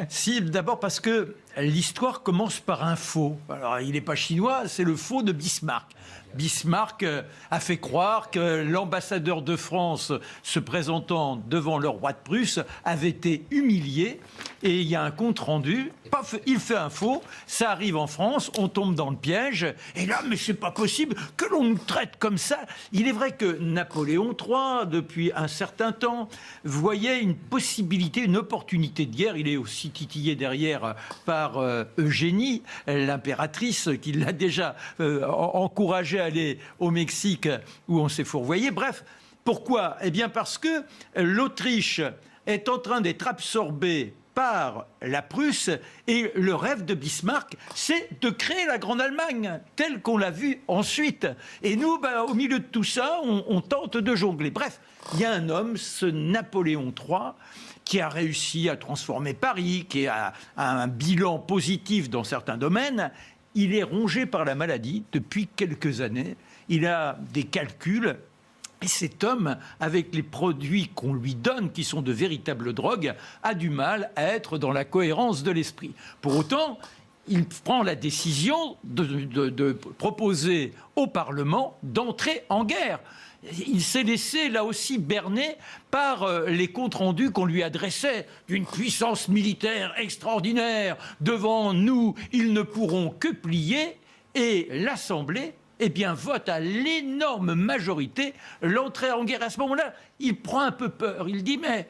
Si, d'abord parce que l'histoire commence par un faux. Alors, il n'est pas chinois, c'est le faux de Bismarck. Bismarck a fait croire que l'ambassadeur de France se présentant devant le roi de Prusse avait été humilié et il y a un compte rendu. Paf, il fait un faux, ça arrive en France, on tombe dans le piège et là, mais c'est pas possible que l'on nous traite comme ça. Il est vrai que Napoléon III, depuis un certain temps, voyait une possibilité, une opportunité de guerre. Il est aussi titillé derrière par Eugénie, l'impératrice, qui l'a déjà encouragé à aller au Mexique où on s'est fourvoyé. Bref, pourquoi ? Eh bien parce que l'Autriche est en train d'être absorbée par la Prusse et le rêve de Bismarck, c'est de créer la Grande Allemagne, telle qu'on l'a vue ensuite. Et nous, au milieu de tout ça, on tente de jongler. Bref, il y a un homme, ce Napoléon III, qui a réussi à transformer Paris, qui a un bilan positif dans certains domaines. Il est rongé par la maladie depuis quelques années. Il a des calculs. Et cet homme, avec les produits qu'on lui donne, qui sont de véritables drogues, a du mal à être dans la cohérence de l'esprit. Pour autant, il prend la décision de proposer au Parlement d'entrer en guerre. Il s'est laissé, là aussi, berner par les comptes rendus qu'on lui adressait d'une puissance militaire extraordinaire. Devant nous, ils ne pourront que plier. Et l'Assemblée, vote à l'énorme majorité l'entrée en guerre. À ce moment-là, il prend un peu peur. Il dit, mais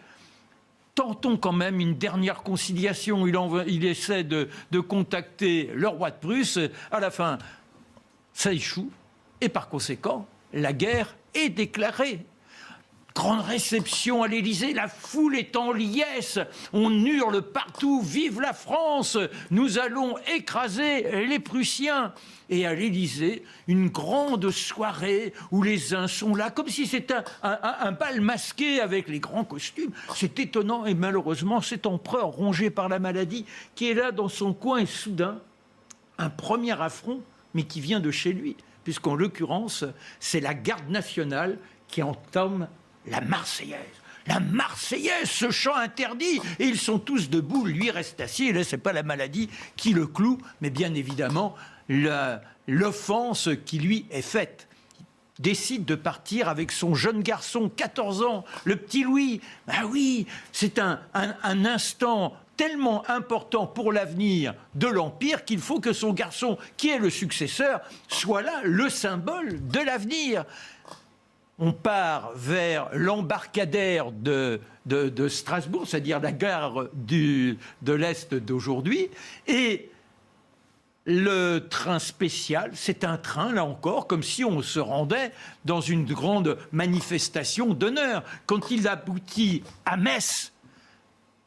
tentons quand même une dernière conciliation. Il essaie de contacter le roi de Prusse. À la fin, ça échoue. Et par conséquent, la guerre est déclarée. Grande réception à l'Élysée, la foule est en liesse, on hurle partout, vive la France, nous allons écraser les Prussiens. Et à l'Élysée, une grande soirée où les uns sont là, comme si c'était un bal masqué avec les grands costumes. C'est étonnant et malheureusement, cet empereur rongé par la maladie qui est là dans son coin et soudain, un premier affront, mais qui vient de chez lui, puisqu'en l'occurrence, c'est la garde nationale qui entame la Marseillaise. La Marseillaise, ce chant interdit. Et ils sont tous debout, lui reste assis. Et là, ce n'est pas la maladie qui le cloue, mais bien évidemment l'offense qui lui est faite. Il décide de partir avec son jeune garçon, 14 ans, le petit Louis. Ben oui, c'est un instant tellement important pour l'avenir de l'Empire qu'il faut que son garçon, qui est le successeur, soit là, le symbole de l'avenir. On part vers l'embarcadère de Strasbourg, c'est-à-dire la gare de l'Est d'aujourd'hui, et le train spécial, c'est un train, là encore, comme si on se rendait dans une grande manifestation d'honneur. Quand il aboutit à Metz,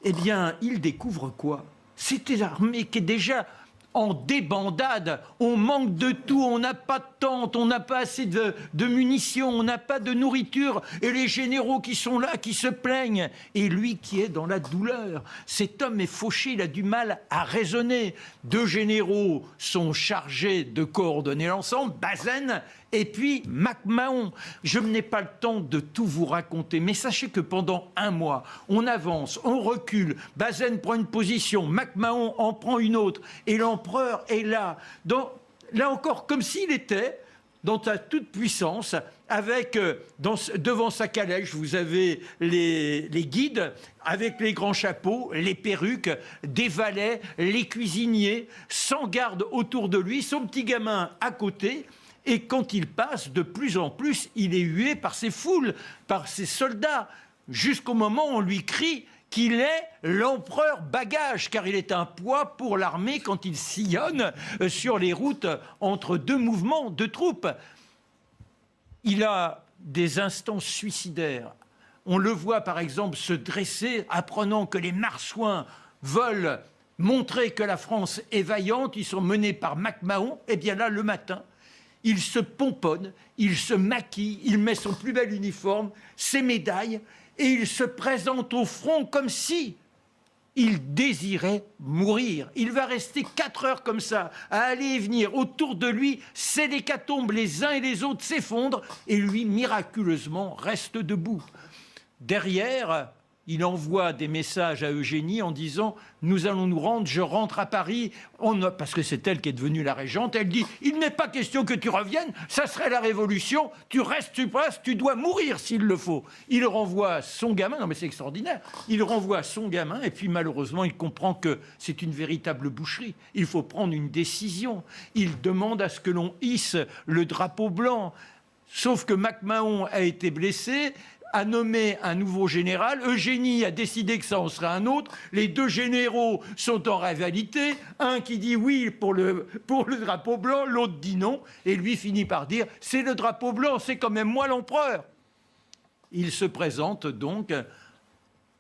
il découvre quoi? C'était l'armée qui est déjà en débandade, on manque de tout, on n'a pas de tente, on n'a pas assez de munitions, on n'a pas de nourriture, et les généraux qui sont là, qui se plaignent, et lui qui est dans la douleur. Cet homme est fauché, il a du mal à raisonner. 2 généraux sont chargés de coordonner l'ensemble, Bazaine et puis MacMahon. Je n'ai pas le temps de tout vous raconter, mais sachez que pendant un mois, on avance, on recule, Bazaine prend une position, MacMahon en prend une autre, et l'empereur est là, là encore, comme s'il était dans sa toute puissance, avec devant sa calèche, vous avez les guides avec les grands chapeaux, les perruques, des valets, les cuisiniers, sans garde autour de lui, son petit gamin à côté. Et quand il passe, de plus en plus, il est hué par ces foules, par ces soldats, jusqu'au moment où on lui crie qu'il est l'empereur bagage, car il est un poids pour l'armée quand il sillonne sur les routes entre 2 mouvements de troupes. Il a des instants suicidaires. On le voit par exemple se dresser, apprenant que les marsouins veulent montrer que la France est vaillante, ils sont menés par MacMahon. Et bien là, le matin, il se pomponne, il se maquille, il met son plus bel uniforme, ses médailles, et il se présente au front comme si il désirait mourir. Il va rester 4 heures comme ça, à aller et venir. Autour de lui, c'est l'hécatombe, les uns et les autres s'effondrent, et lui, miraculeusement, reste debout. Derrière, il envoie des messages à Eugénie en disant « Nous allons nous rendre, je rentre à Paris. » Parce que c'est elle qui est devenue la régente. Elle dit « Il n'est pas question que tu reviennes, ça serait la révolution. Tu restes, tu passes, tu dois mourir s'il le faut. » Il renvoie son gamin. Non mais c'est extraordinaire. Il renvoie son gamin et puis malheureusement, il comprend que c'est une véritable boucherie. Il faut prendre une décision. Il demande à ce que l'on hisse le drapeau blanc. Sauf que MacMahon a été blessé, a nommé un nouveau général. Eugénie a décidé que ça en serait un autre. Les 2 généraux sont en rivalité. Un qui dit oui pour le drapeau blanc, l'autre dit non. Et lui finit par dire « C'est le drapeau blanc, c'est quand même moi l'empereur ». Il se présente donc,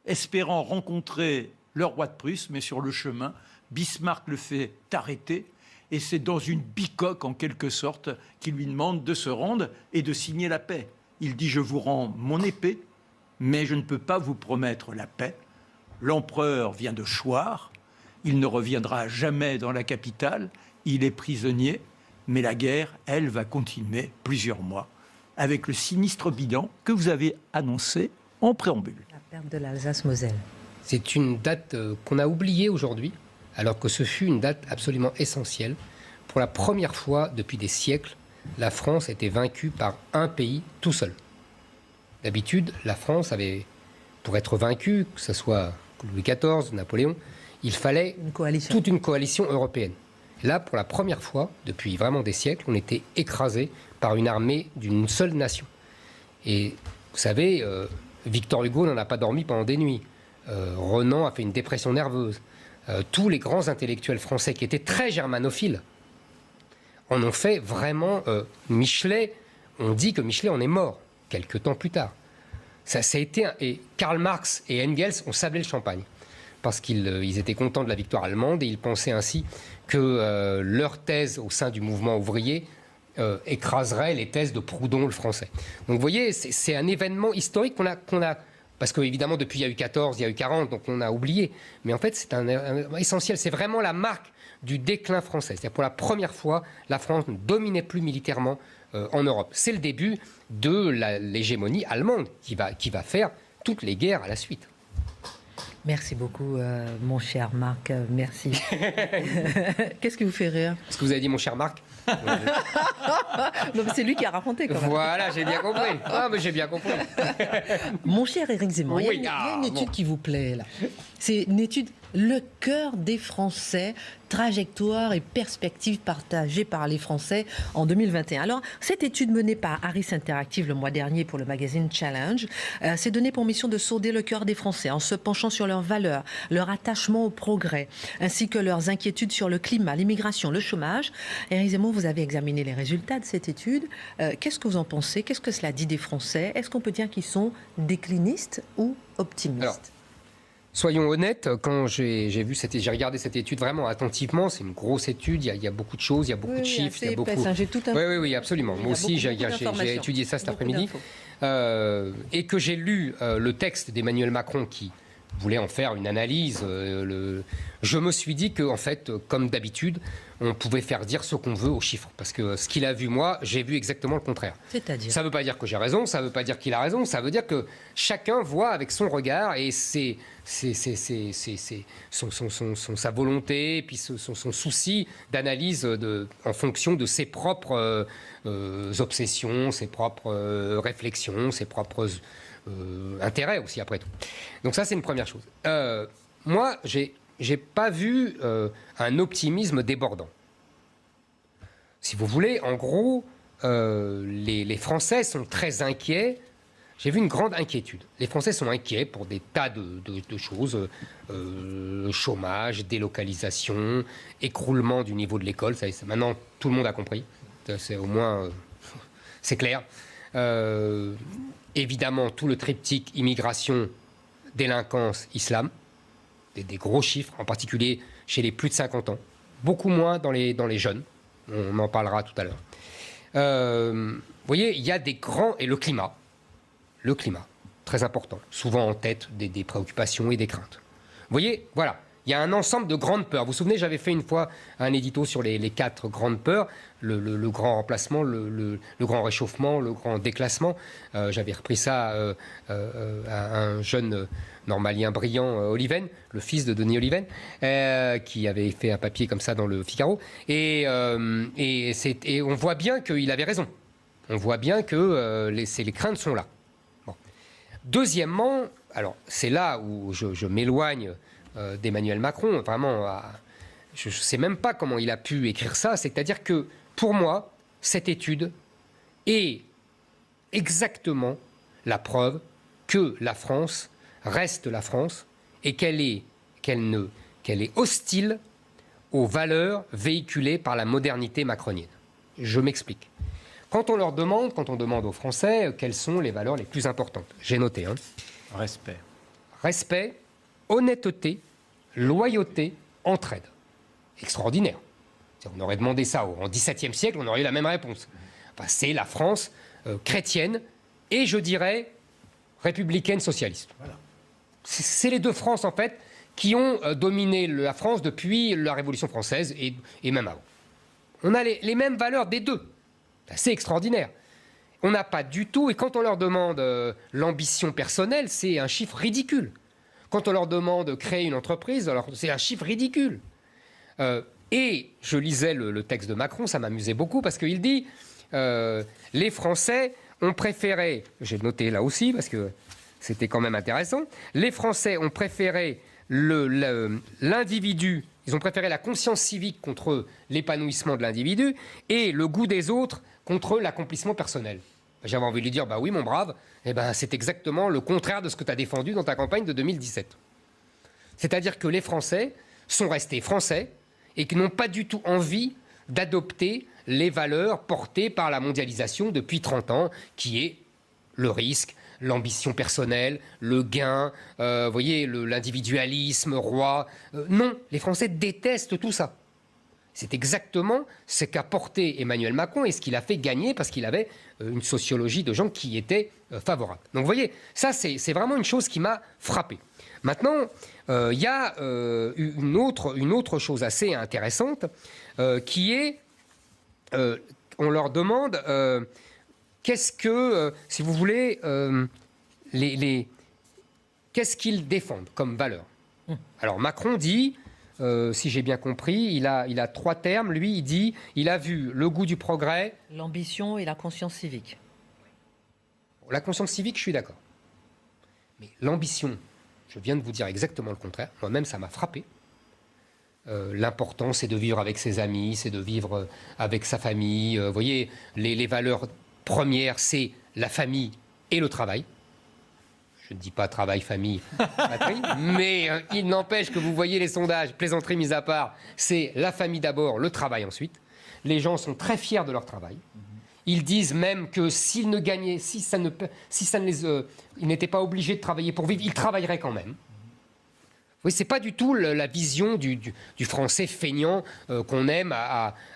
espérant rencontrer le roi de Prusse, mais sur le chemin, Bismarck le fait arrêter. Et c'est dans une bicoque, en quelque sorte, qu'il lui demande de se rendre et de signer la paix. Il dit « Je vous rends mon épée, mais je ne peux pas vous promettre la paix. L'empereur vient de choir, il ne reviendra jamais dans la capitale, il est prisonnier, mais la guerre, elle, va continuer plusieurs mois, avec le sinistre bilan que vous avez annoncé en préambule. La perte de l'Alsace-Moselle. C'est une date qu'on a oubliée aujourd'hui, alors que ce fut une date absolument essentielle. Pour la première fois depuis des siècles, la France était vaincue par un pays tout seul. D'habitude, la France avait, pour être vaincue, que ce soit Louis XIV, Napoléon, il fallait toute une coalition européenne. Là, pour la première fois, depuis vraiment des siècles, on était écrasé par une armée d'une seule nation. Et vous savez, Victor Hugo n'en a pas dormi pendant des nuits. Renan a fait une dépression nerveuse. Tous les grands intellectuels français qui étaient très germanophiles en ont fait vraiment... Michelet, on dit que Michelet en est mort quelques temps plus tard. Ça a été et Karl Marx et Engels ont sablé le champagne parce qu'ils étaient contents de la victoire allemande et ils pensaient ainsi que leur thèse au sein du mouvement ouvrier écraserait les thèses de Proudhon, le français. Donc vous voyez, c'est un événement historique qu'on a parce qu'évidemment depuis il y a eu 14, il y a eu 40, donc on a oublié. Mais en fait c'est un essentiel, c'est vraiment la marque du déclin français. C'est-à-dire pour la première fois, la France ne dominait plus militairement en Europe. C'est le début de l'hégémonie allemande qui va faire toutes les guerres à la suite. Merci beaucoup, mon cher Marc. Merci. Qu'est-ce qui vous fait rire? Est-ce que vous avez dit mon cher Marc? Non, c'est lui qui a raconté quand même. Voilà, j'ai bien compris. Ah, mais j'ai bien compris. Mon cher Éric Zemmour, Oui, il y a une étude qui vous plaît là. C'est une étude Le cœur des Français, trajectoire et perspectives partagées par les Français en 2021. Alors, cette étude menée par Harris Interactive le mois dernier pour le magazine Challenge s'est donnée pour mission de sonder le cœur des Français en se penchant sur leurs valeurs, leur attachement au progrès, ainsi que leurs inquiétudes sur le climat, l'immigration, le chômage. Éric Zemmour, vous avez examiné les résultats de cette étude. Qu'est-ce que vous en pensez? Qu'est-ce que cela dit des Français? Est-ce qu'on peut dire qu'ils sont déclinistes ou optimistes? Alors, soyons honnêtes, quand j'ai regardé cette étude vraiment attentivement, c'est une grosse étude, il y a beaucoup de choses, il y a beaucoup de chiffres, il y a beaucoup... J'ai tout un... Oui, absolument. Moi aussi, j'ai étudié ça cet après-midi. Et que j'ai lu le texte d'Emmanuel Macron qui voulait en faire une analyse. Je me suis dit qu'en fait, comme d'habitude, on pouvait faire dire ce qu'on veut aux chiffres. Parce que ce qu'il a vu, moi, j'ai vu exactement le contraire. C'est-à-dire ? Ça ne veut pas dire que j'ai raison, ça ne veut pas dire qu'il a raison, ça veut dire que chacun voit avec son regard et sa volonté, et puis son souci d'analyse en fonction de ses propres obsessions, ses propres réflexions, ses propres intérêts aussi, après tout. Donc ça, c'est une première chose. Moi, j'ai pas vu un optimisme débordant. Si vous voulez, en gros, les Français sont très inquiets. J'ai vu une grande inquiétude. Les Français sont inquiets pour des tas de choses. Chômage, délocalisation, écroulement du niveau de l'école. Maintenant, tout le monde a compris. C'est au moins... c'est clair. Évidemment, tout le triptyque immigration, délinquance, islam. Des gros chiffres, en particulier chez les plus de 50 ans. Beaucoup moins dans les jeunes. On en parlera tout à l'heure. Vous voyez, il y a des grands... Et le climat, très important. Souvent en tête des préoccupations et des craintes. Vous voyez, voilà. Il y a un ensemble de grandes peurs. Vous vous souvenez, j'avais fait une fois un édito sur les 4 grandes peurs. Le grand remplacement, le grand réchauffement, le grand déclassement. J'avais repris ça à un jeune normalien brillant, Oliven, le fils de Denis Oliven, qui avait fait un papier comme ça dans le Figaro. Et on voit bien qu'il avait raison. On voit bien que les craintes sont là. Bon. Deuxièmement, alors c'est là où je m'éloigne d'Emmanuel Macron, vraiment, je ne sais même pas comment il a pu écrire ça, c'est-à-dire que, pour moi, cette étude est exactement la preuve que la France reste la France et qu'elle est hostile aux valeurs véhiculées par la modernité macronienne. Je m'explique. Quand on demande aux Français quelles sont les valeurs les plus importantes, j'ai noté. Respect, honnêteté, loyauté, entraide. Extraordinaire. On aurait demandé ça en XVIIe siècle, on aurait eu la même réponse. Enfin, c'est la France chrétienne et, je dirais, républicaine socialiste. Voilà. C'est les deux Frances, en fait, qui ont dominé la France depuis la Révolution française et même avant. On a les mêmes valeurs des deux. C'est extraordinaire. On n'a pas du tout, et quand on leur demande l'ambition personnelle, c'est un chiffre ridicule. Quand on leur demande de créer une entreprise, alors c'est un chiffre ridicule. Et je lisais le texte de Macron, ça m'amusait beaucoup, parce qu'il dit les Français ont préféré, j'ai noté là aussi, parce que c'était quand même intéressant, les Français ont préféré l'individu, ils ont préféré la conscience civique contre l'épanouissement de l'individu et le goût des autres contre l'accomplissement personnel. J'avais envie de lui dire, bah oui mon brave, eh ben, c'est exactement le contraire de ce que tu as défendu dans ta campagne de 2017. C'est-à-dire que les Français sont restés français et qui n'ont pas du tout envie d'adopter les valeurs portées par la mondialisation depuis 30 ans, qui est le risque, l'ambition personnelle, le gain, vous voyez, l'individualisme, roi. Non, les Français détestent tout ça. C'est exactement ce qu'a porté Emmanuel Macron et ce qu'il a fait gagner parce qu'il avait une sociologie de gens qui étaient favorables. Donc vous voyez, ça c'est vraiment une chose qui m'a frappé. Maintenant, il y a une autre chose assez intéressante qui est, on leur demande... qu'est-ce que, si vous voulez, qu'est-ce qu'ils défendent comme valeur? Alors Macron dit, si j'ai bien compris, il a 3 termes. Lui, il dit, il a vu le goût du progrès, l'ambition et la conscience civique. La conscience civique, je suis d'accord. Mais l'ambition, je viens de vous dire exactement le contraire. Moi-même, ça m'a frappé. L'important, c'est de vivre avec ses amis, c'est de vivre avec sa famille. Vous voyez, les valeurs premières, c'est la famille et le travail. Je ne dis pas travail, famille, patrie, mais il n'empêche que vous voyez les sondages, plaisanterie mise à part, c'est la famille d'abord, le travail ensuite. Les gens sont très fiers de leur travail. Ils disent même que s'ils ne gagnaient, ils n'étaient pas obligés de travailler pour vivre, ils travailleraient quand même. Oui, c'est pas du tout la vision du français feignant qu'on aime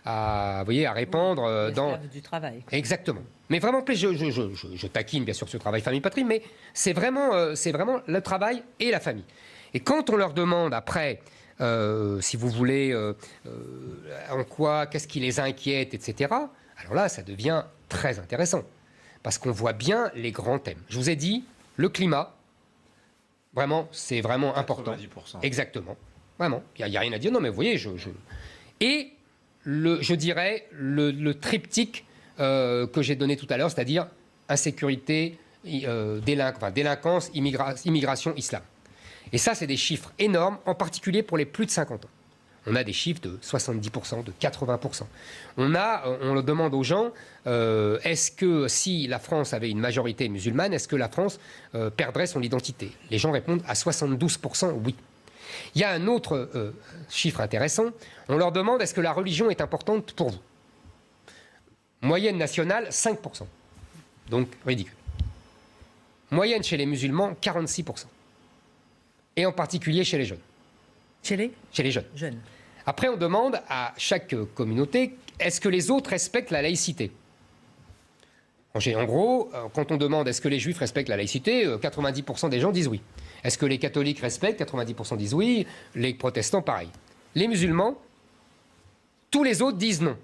vous voyez, à répandre dans du travail. Exactement. Mais vraiment, je taquine bien sûr sur travail, famille, patrie, mais c'est vraiment le travail et la famille. Et quand on leur demande après, si vous voulez, en quoi, qu'est-ce qui les inquiète, etc. Alors là, ça devient très intéressant parce qu'on voit bien les grands thèmes. Je vous ai dit le climat. Vraiment, c'est vraiment important. 90%. Exactement. Vraiment. Il n'y a rien à dire. Non, mais vous voyez, Et, je dirais, le triptyque que j'ai donné tout à l'heure, c'est-à-dire insécurité, délinquance, immigration, islam. Et ça, c'est des chiffres énormes, en particulier pour les plus de 50 ans. On a des chiffres de 70%, de 80%. On le demande aux gens, est-ce que si la France avait une majorité musulmane, est-ce que la France perdrait son identité? Les gens répondent à 72% oui. Il y a un autre chiffre intéressant. On leur demande, est-ce que la religion est importante pour vous? Moyenne nationale, 5%. Donc ridicule. Moyenne chez les musulmans, 46%. Et en particulier chez les jeunes. Chez les jeunes. Après, on demande à chaque communauté, est-ce que les autres respectent la laïcité? En gros, quand on demande est-ce que les juifs respectent la laïcité, 90% des gens disent oui. Est-ce que les catholiques respectent? 90% disent oui. Les protestants, pareil. Les musulmans, tous les autres disent non.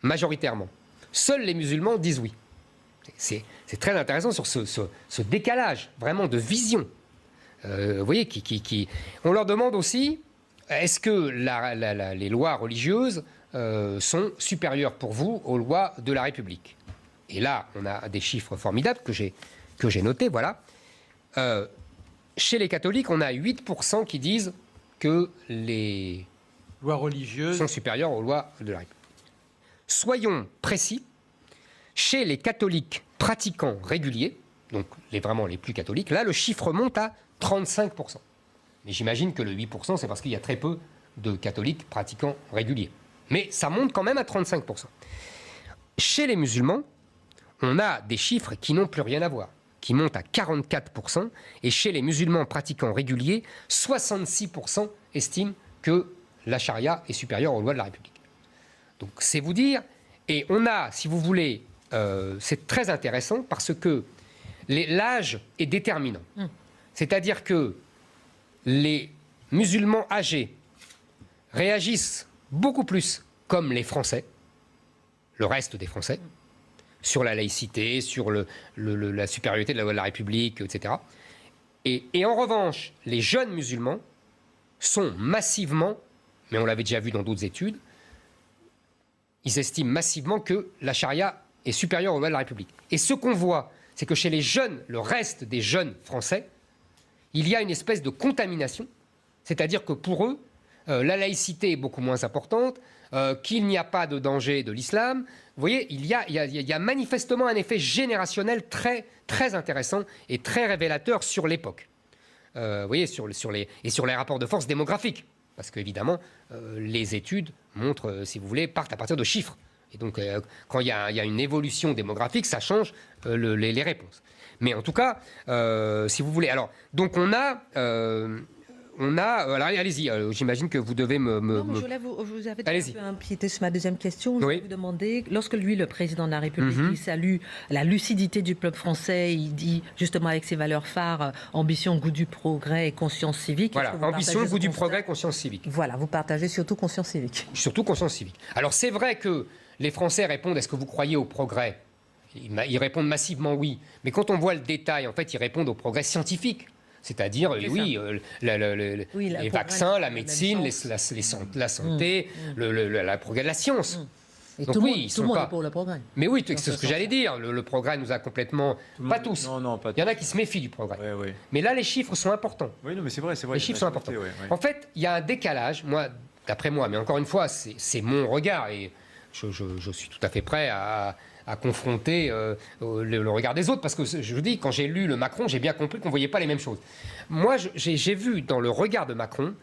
Majoritairement. Seuls les musulmans disent oui. C'est très intéressant sur ce décalage, vraiment de vision. Vous voyez, on leur demande aussi, est-ce que les lois religieuses sont supérieures pour vous aux lois de la République? Et là, on a des chiffres formidables que j'ai notés, voilà. Chez les catholiques, on a 8% qui disent que les lois religieuses sont supérieures aux lois de la République. Soyons précis, chez les catholiques pratiquants réguliers, donc vraiment les plus catholiques, là, le chiffre monte à 35%. Mais j'imagine que le 8%, c'est parce qu'il y a très peu de catholiques pratiquants réguliers. Mais ça monte quand même à 35%. Chez les musulmans, on a des chiffres qui n'ont plus rien à voir, qui montent à 44%. Et chez les musulmans pratiquants réguliers, 66% estiment que la charia est supérieure aux lois de la République. Donc c'est vous dire. Et on a, si vous voulez, c'est très intéressant parce que l'âge est déterminant. C'est-à-dire que les musulmans âgés réagissent beaucoup plus comme les Français, le reste des Français, sur la laïcité, sur la supériorité de la loi de la République, etc. Et en revanche, les jeunes musulmans sont massivement mais on l'avait déjà vu dans d'autres études, ils estiment massivement que la charia est supérieure aux lois de la République. Et ce qu'on voit, c'est que chez les jeunes, le reste des jeunes français, il y a une espèce de contamination, c'est-à-dire que pour eux, la laïcité est beaucoup moins importante, qu'il n'y a pas de danger de l'islam. Vous voyez, il y a manifestement un effet générationnel très, très intéressant et très révélateur sur l'époque. Vous voyez, sur les rapports de force démographiques. Parce qu'évidemment, les études montrent, si vous voulez, partent à partir de chiffres. Et donc, quand il y a une évolution démographique, ça change les réponses. Mais en tout cas, si vous voulez... Alors, donc on a... alors, allez-y, j'imagine que vous devez je vous avais c'était sur ma deuxième question. Je vais vous demander, lorsque lui, le président de la République, il salue la lucidité du peuple français, il dit justement avec ses valeurs phares, ambition, goût du progrès et conscience civique. Voilà, ambition, goût du progrès, conscience civique. Voilà, vous partagez surtout conscience civique. Surtout conscience civique. Alors c'est vrai que les Français répondent, est-ce que vous croyez au progrès ? Ils répondent massivement oui. Mais quand on voit le détail, en fait, ils répondent au progrès scientifique. C'est-à-dire, les vaccins, la médecine, la santé, le progrès de la science. Et donc, tout le monde est pour le progrès. Mais oui, c'est ce que j'allais dire. Le progrès nous a complètement... Pas tous. Non, pas tous. Il y en a qui se méfient du progrès. Ouais. Mais là, les chiffres sont importants. Oui, non, mais c'est vrai. Les chiffres sont importants. En fait, il y a un décalage, d'après moi, mais encore une fois, c'est mon regard, et je suis tout à fait prêt à confronter le regard des autres, parce que je vous dis, quand j'ai lu le Macron, j'ai bien compris qu'on ne voyait pas les mêmes choses. Moi, j'ai vu dans le regard de Macron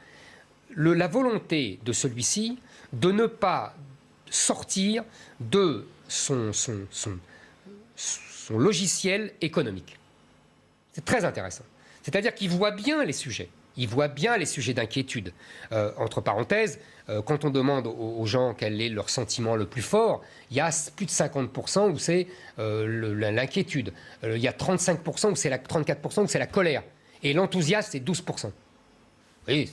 la volonté de celui-ci de ne pas sortir de son logiciel économique. C'est très intéressant. C'est-à-dire qu'il voit bien les sujets. Il voit bien les sujets d'inquiétude. Entre parenthèses, quand on demande aux gens quel est leur sentiment le plus fort, il y a plus de 50% où c'est l'inquiétude. Il y a 35% où c'est 34% où c'est la colère. Et l'enthousiasme, c'est 12%. Vous voyez,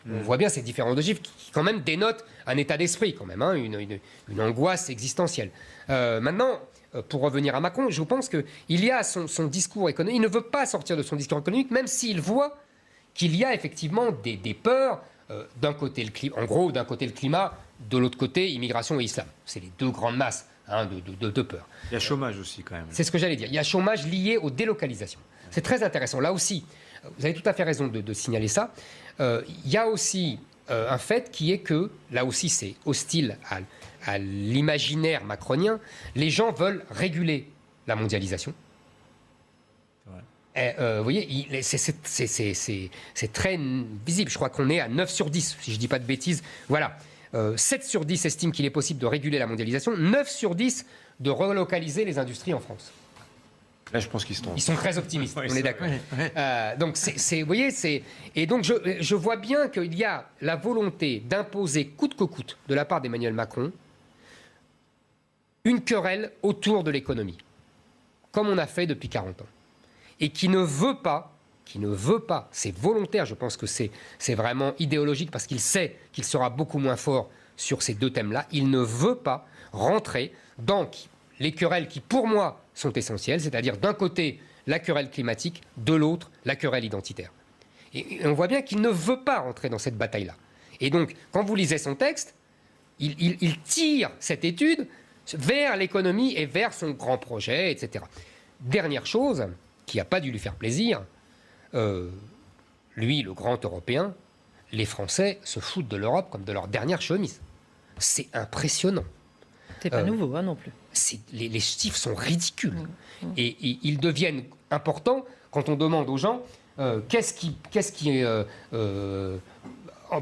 on voit bien ces différents de chiffres qui quand même dénotent un état d'esprit, quand même, hein, une angoisse existentielle. Maintenant, pour revenir à Macron, je pense qu'il y a son discours économique. Il ne veut pas sortir de son discours économique, même s'il voit qu'il y a effectivement des peurs. D'un côté le climat, en gros, d'un côté le climat, de l'autre côté immigration et islam. C'est les deux grandes masses de peurs. Il y a chômage aussi quand même. C'est ce que j'allais dire. Il y a chômage lié aux délocalisations. C'est très intéressant. Là aussi, vous avez tout à fait raison de signaler ça. Il y a aussi un fait qui est que, là aussi c'est hostile à l'imaginaire macronien, les gens veulent réguler la mondialisation. Vous voyez, c'est très visible. Je crois qu'on est à 9 sur 10, si je ne dis pas de bêtises. Voilà. 7 sur 10 estiment qu'il est possible de réguler la mondialisation. 9 sur 10 de relocaliser les industries en France. Là, je pense qu'ils se trompent. Ils sont très optimistes, on est d'accord. Donc, vous voyez, et donc, je vois bien qu'il y a la volonté d'imposer coûte que coûte, de la part d'Emmanuel Macron, une querelle autour de l'économie, comme on a fait depuis 40 ans. Et qui ne veut pas, c'est volontaire, je pense que c'est vraiment idéologique, parce qu'il sait qu'il sera beaucoup moins fort sur ces deux thèmes-là, il ne veut pas rentrer dans les querelles qui, pour moi, sont essentielles, c'est-à-dire d'un côté la querelle climatique, de l'autre la querelle identitaire. Et on voit bien qu'il ne veut pas rentrer dans cette bataille-là. Et donc, quand vous lisez son texte, il tire cette étude vers l'économie et vers son grand projet, etc. Dernière chose qui n'a pas dû lui faire plaisir, lui, le grand Européen, les Français se foutent de l'Europe comme de leur dernière chemise. C'est impressionnant. C'est pas nouveau, hein, non plus. Les chiffres sont ridicules. Et ils deviennent importants quand on demande aux gens qu'est-ce qui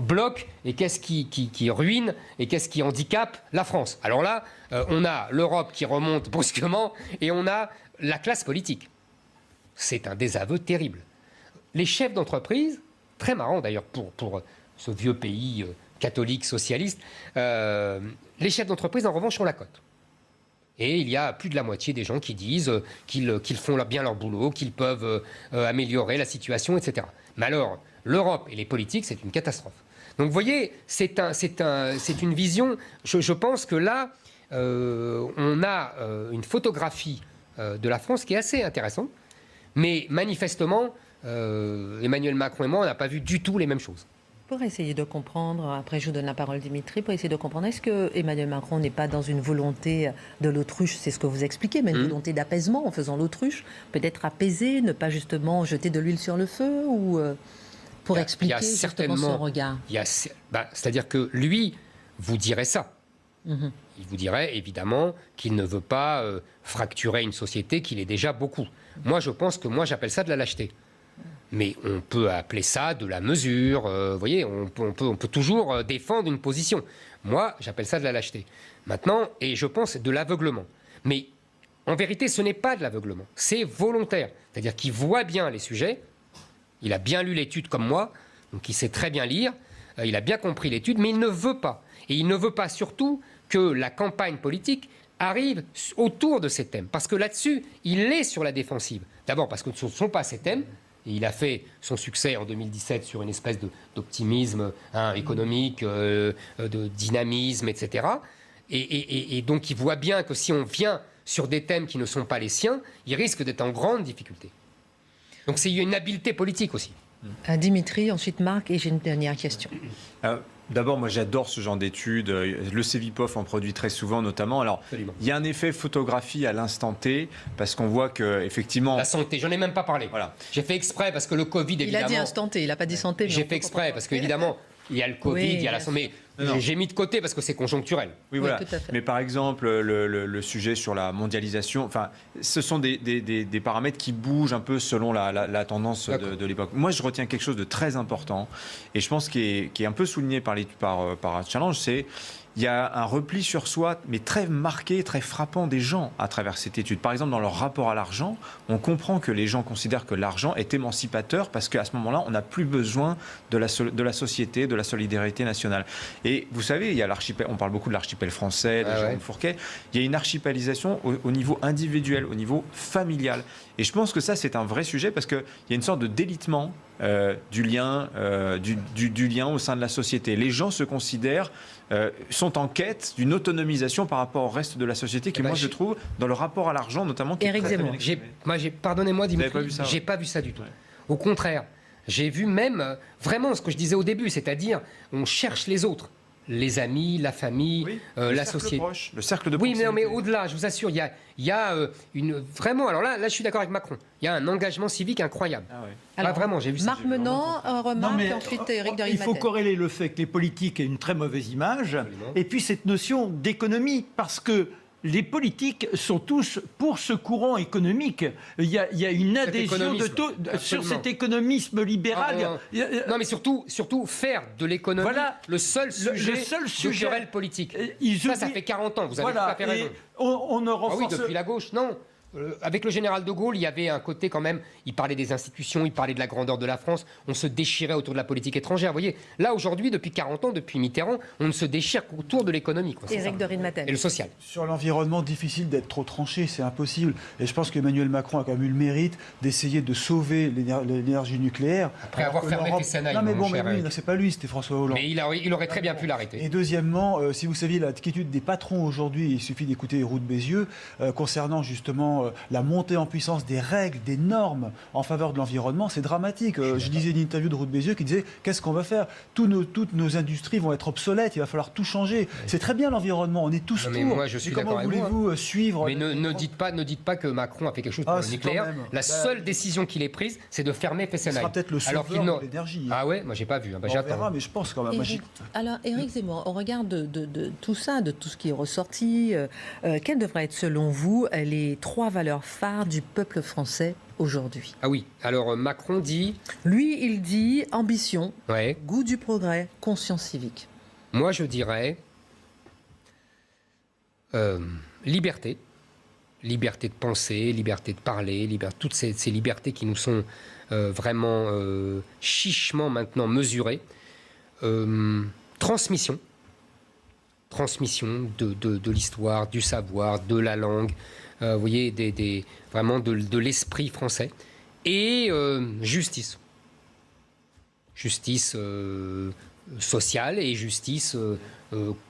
bloque et qu'est-ce qui ruine et qu'est-ce qui handicape la France. Alors là, on a l'Europe qui remonte brusquement et on a la classe politique. C'est un désaveu terrible. Les chefs d'entreprise, très marrant d'ailleurs pour ce vieux pays catholique, socialiste, les chefs d'entreprise en revanche ont la cote. Et il y a plus de la moitié des gens qui disent qu'ils font bien leur boulot, qu'ils peuvent améliorer la situation, etc. Mais alors, l'Europe et les politiques, c'est une catastrophe. Donc vous voyez, c'est une vision, je pense que là, on a une photographie de la France qui est assez intéressante. Mais manifestement, Emmanuel Macron et moi, on n'a pas vu du tout les mêmes choses. Pour essayer de comprendre, après je vous donne la parole Dimitri, pour essayer de comprendre, est-ce que Emmanuel Macron n'est pas dans une volonté de l'autruche, c'est ce que vous expliquez, mais une volonté d'apaisement en faisant l'autruche, peut-être apaiser, ne pas justement jeter de l'huile sur le feu, ou pour expliquer justement son regard? C'est-à-dire que lui vous dirait ça. Il vous dirait évidemment qu'il ne veut pas fracturer une société qu'il est déjà beaucoup. Moi j'appelle ça de la lâcheté. Mais on peut appeler ça de la mesure, vous voyez, on peut toujours défendre une position. Moi, j'appelle ça de la lâcheté. Maintenant, et je pense de l'aveuglement. Mais en vérité, ce n'est pas de l'aveuglement, c'est volontaire. C'est-à-dire qu'il voit bien les sujets, il a bien lu l'étude comme moi, donc il sait très bien lire, il a bien compris l'étude, mais il ne veut pas. Et il ne veut pas surtout que la campagne politique arrive autour de ces thèmes. Parce que là-dessus, il est sur la défensive. D'abord parce que ce ne sont pas ces thèmes. Et il a fait son succès en 2017 sur une espèce d'optimisme économique, de dynamisme, etc. Et donc il voit bien que si on vient sur des thèmes qui ne sont pas les siens, il risque d'être en grande difficulté. Donc c'est une habileté politique aussi. Dimitri, ensuite Marc, et j'ai une dernière question. D'abord, moi j'adore ce genre d'études. Le Cevipof en produit très souvent, notamment. Alors, Absolument. il y a un effet photographie à l'instant T, parce qu'on voit que effectivement. La santé, j'en ai même pas parlé. Voilà. J'ai fait exprès parce que le Covid, évidemment. Il a dit instant T, il n'a pas dit santé. J'ai fait exprès parce qu'évidemment, il y a le Covid, il y a la santé. Non. J'ai mis de côté parce que c'est conjoncturel. Oui, voilà. tout à fait. Mais par exemple, le sujet sur la mondialisation, enfin, ce sont des paramètres qui bougent un peu selon la tendance de l'époque. Moi, je retiens quelque chose de très important, et je pense qui est un peu souligné par Challenge, c'est il y a un repli sur soi, mais très marqué, très frappant des gens à travers cette étude. Par exemple, dans leur rapport à l'argent, on comprend que les gens considèrent que l'argent est émancipateur parce qu'à ce moment-là, on n'a plus besoin de la société, de la solidarité nationale. Et vous savez, il y a l'archipel, on parle beaucoup de l'archipel français, de Jérôme Fourquet. Il y a une archipélisation au niveau individuel, au niveau familial. Et je pense que ça, c'est un vrai sujet parce qu'il y a une sorte de délitement du lien au sein de la société. Les gens se considèrent, sont en quête d'une autonomisation par rapport au reste de la société qui, moi, je trouve, dans le rapport à l'argent, notamment... Éric Zemmour. Pardonnez-moi, Dimitri, j'ai pas vu ça du tout. Au contraire, j'ai vu même vraiment ce que je disais au début, c'est-à-dire on cherche les autres. Les amis, la famille, la société. Proche, le cercle de proximité. proximité. Oui, mais au-delà, je vous assure, il y a vraiment. Alors là, je suis d'accord avec Macron. Il y a un engagement civique incroyable. Alors, vraiment, j'ai vu ça. Marc Menant, remarque, et ensuite Éric de Rijmaten. Il faut corréler le fait que les politiques aient une très mauvaise image, et puis cette notion d'économie, parce que les politiques sont tous pour ce courant économique. Il y a une adhésion sur cet économisme libéral. Non, mais surtout faire de l'économie le seul sujet querelle politique. Ça fait 40 ans, vous avez tout à fait raison. On ne renforce... oui, depuis la gauche, non. Avec le général de Gaulle, il y avait un côté quand même, il parlait des institutions, il parlait de la grandeur de la France, on se déchirait autour de la politique étrangère. Vous voyez, là aujourd'hui, depuis 40 ans, depuis Mitterrand, on ne se déchire qu'autour de l'économie. Éric de Rijmaten. Et le social. Sur l'environnement, difficile d'être trop tranché, c'est impossible. Et je pense qu'Emmanuel Macron a quand même eu le mérite d'essayer de sauver l'énergie nucléaire. Après avoir fermé Fessenheim. Non mais bon, c'est pas lui, c'était François Hollande. Mais il aurait très bien pu l'arrêter. Et deuxièmement, si vous saviez l'attitude des patrons aujourd'hui, il suffit d'écouter Roux de Bézieux, concernant justement la montée en puissance des règles, des normes en faveur de l'environnement, c'est dramatique. Je lisais une interview de Roux de Bézieux qui disait qu'est-ce qu'on va faire ? Toutes nos industries vont être obsolètes, il va falloir tout changer. C'est très bien l'environnement, on est tous pour. Moi, je suis d'accord avec vous. Comment voulez-vous suivre? Mais ne dites pas que Macron a fait quelque chose pour le nucléaire. La seule décision qu'il ait prise, c'est de fermer Fessenheim. Ce sera peut-être le sauveur de l'énergie. Ah ouais, moi j'ai pas vu. On verra, mais je pense quand même. Alors, Éric Zemmour, au regard de tout ça, de tout ce qui est ressorti, quelles devraient être selon vous les 3 valeurs phares du peuple français aujourd'hui? Ah oui, alors Macron dit... Lui, il dit ambition, goût du progrès, conscience civique. Moi, je dirais liberté. Liberté de penser, liberté de parler, toutes ces libertés qui nous sont vraiment chichement maintenant mesurées. Transmission de l'histoire, du savoir, de la langue, vous voyez, vraiment de l'esprit français. Et justice. Justice sociale et justice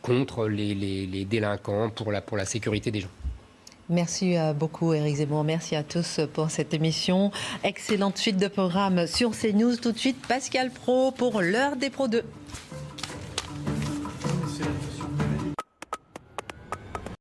contre les délinquants pour la sécurité des gens. Merci beaucoup Éric Zemmour, merci à tous pour cette émission. Excellente suite de programme sur CNews. Tout de suite, Pascal Praud pour l'heure des Pro 2.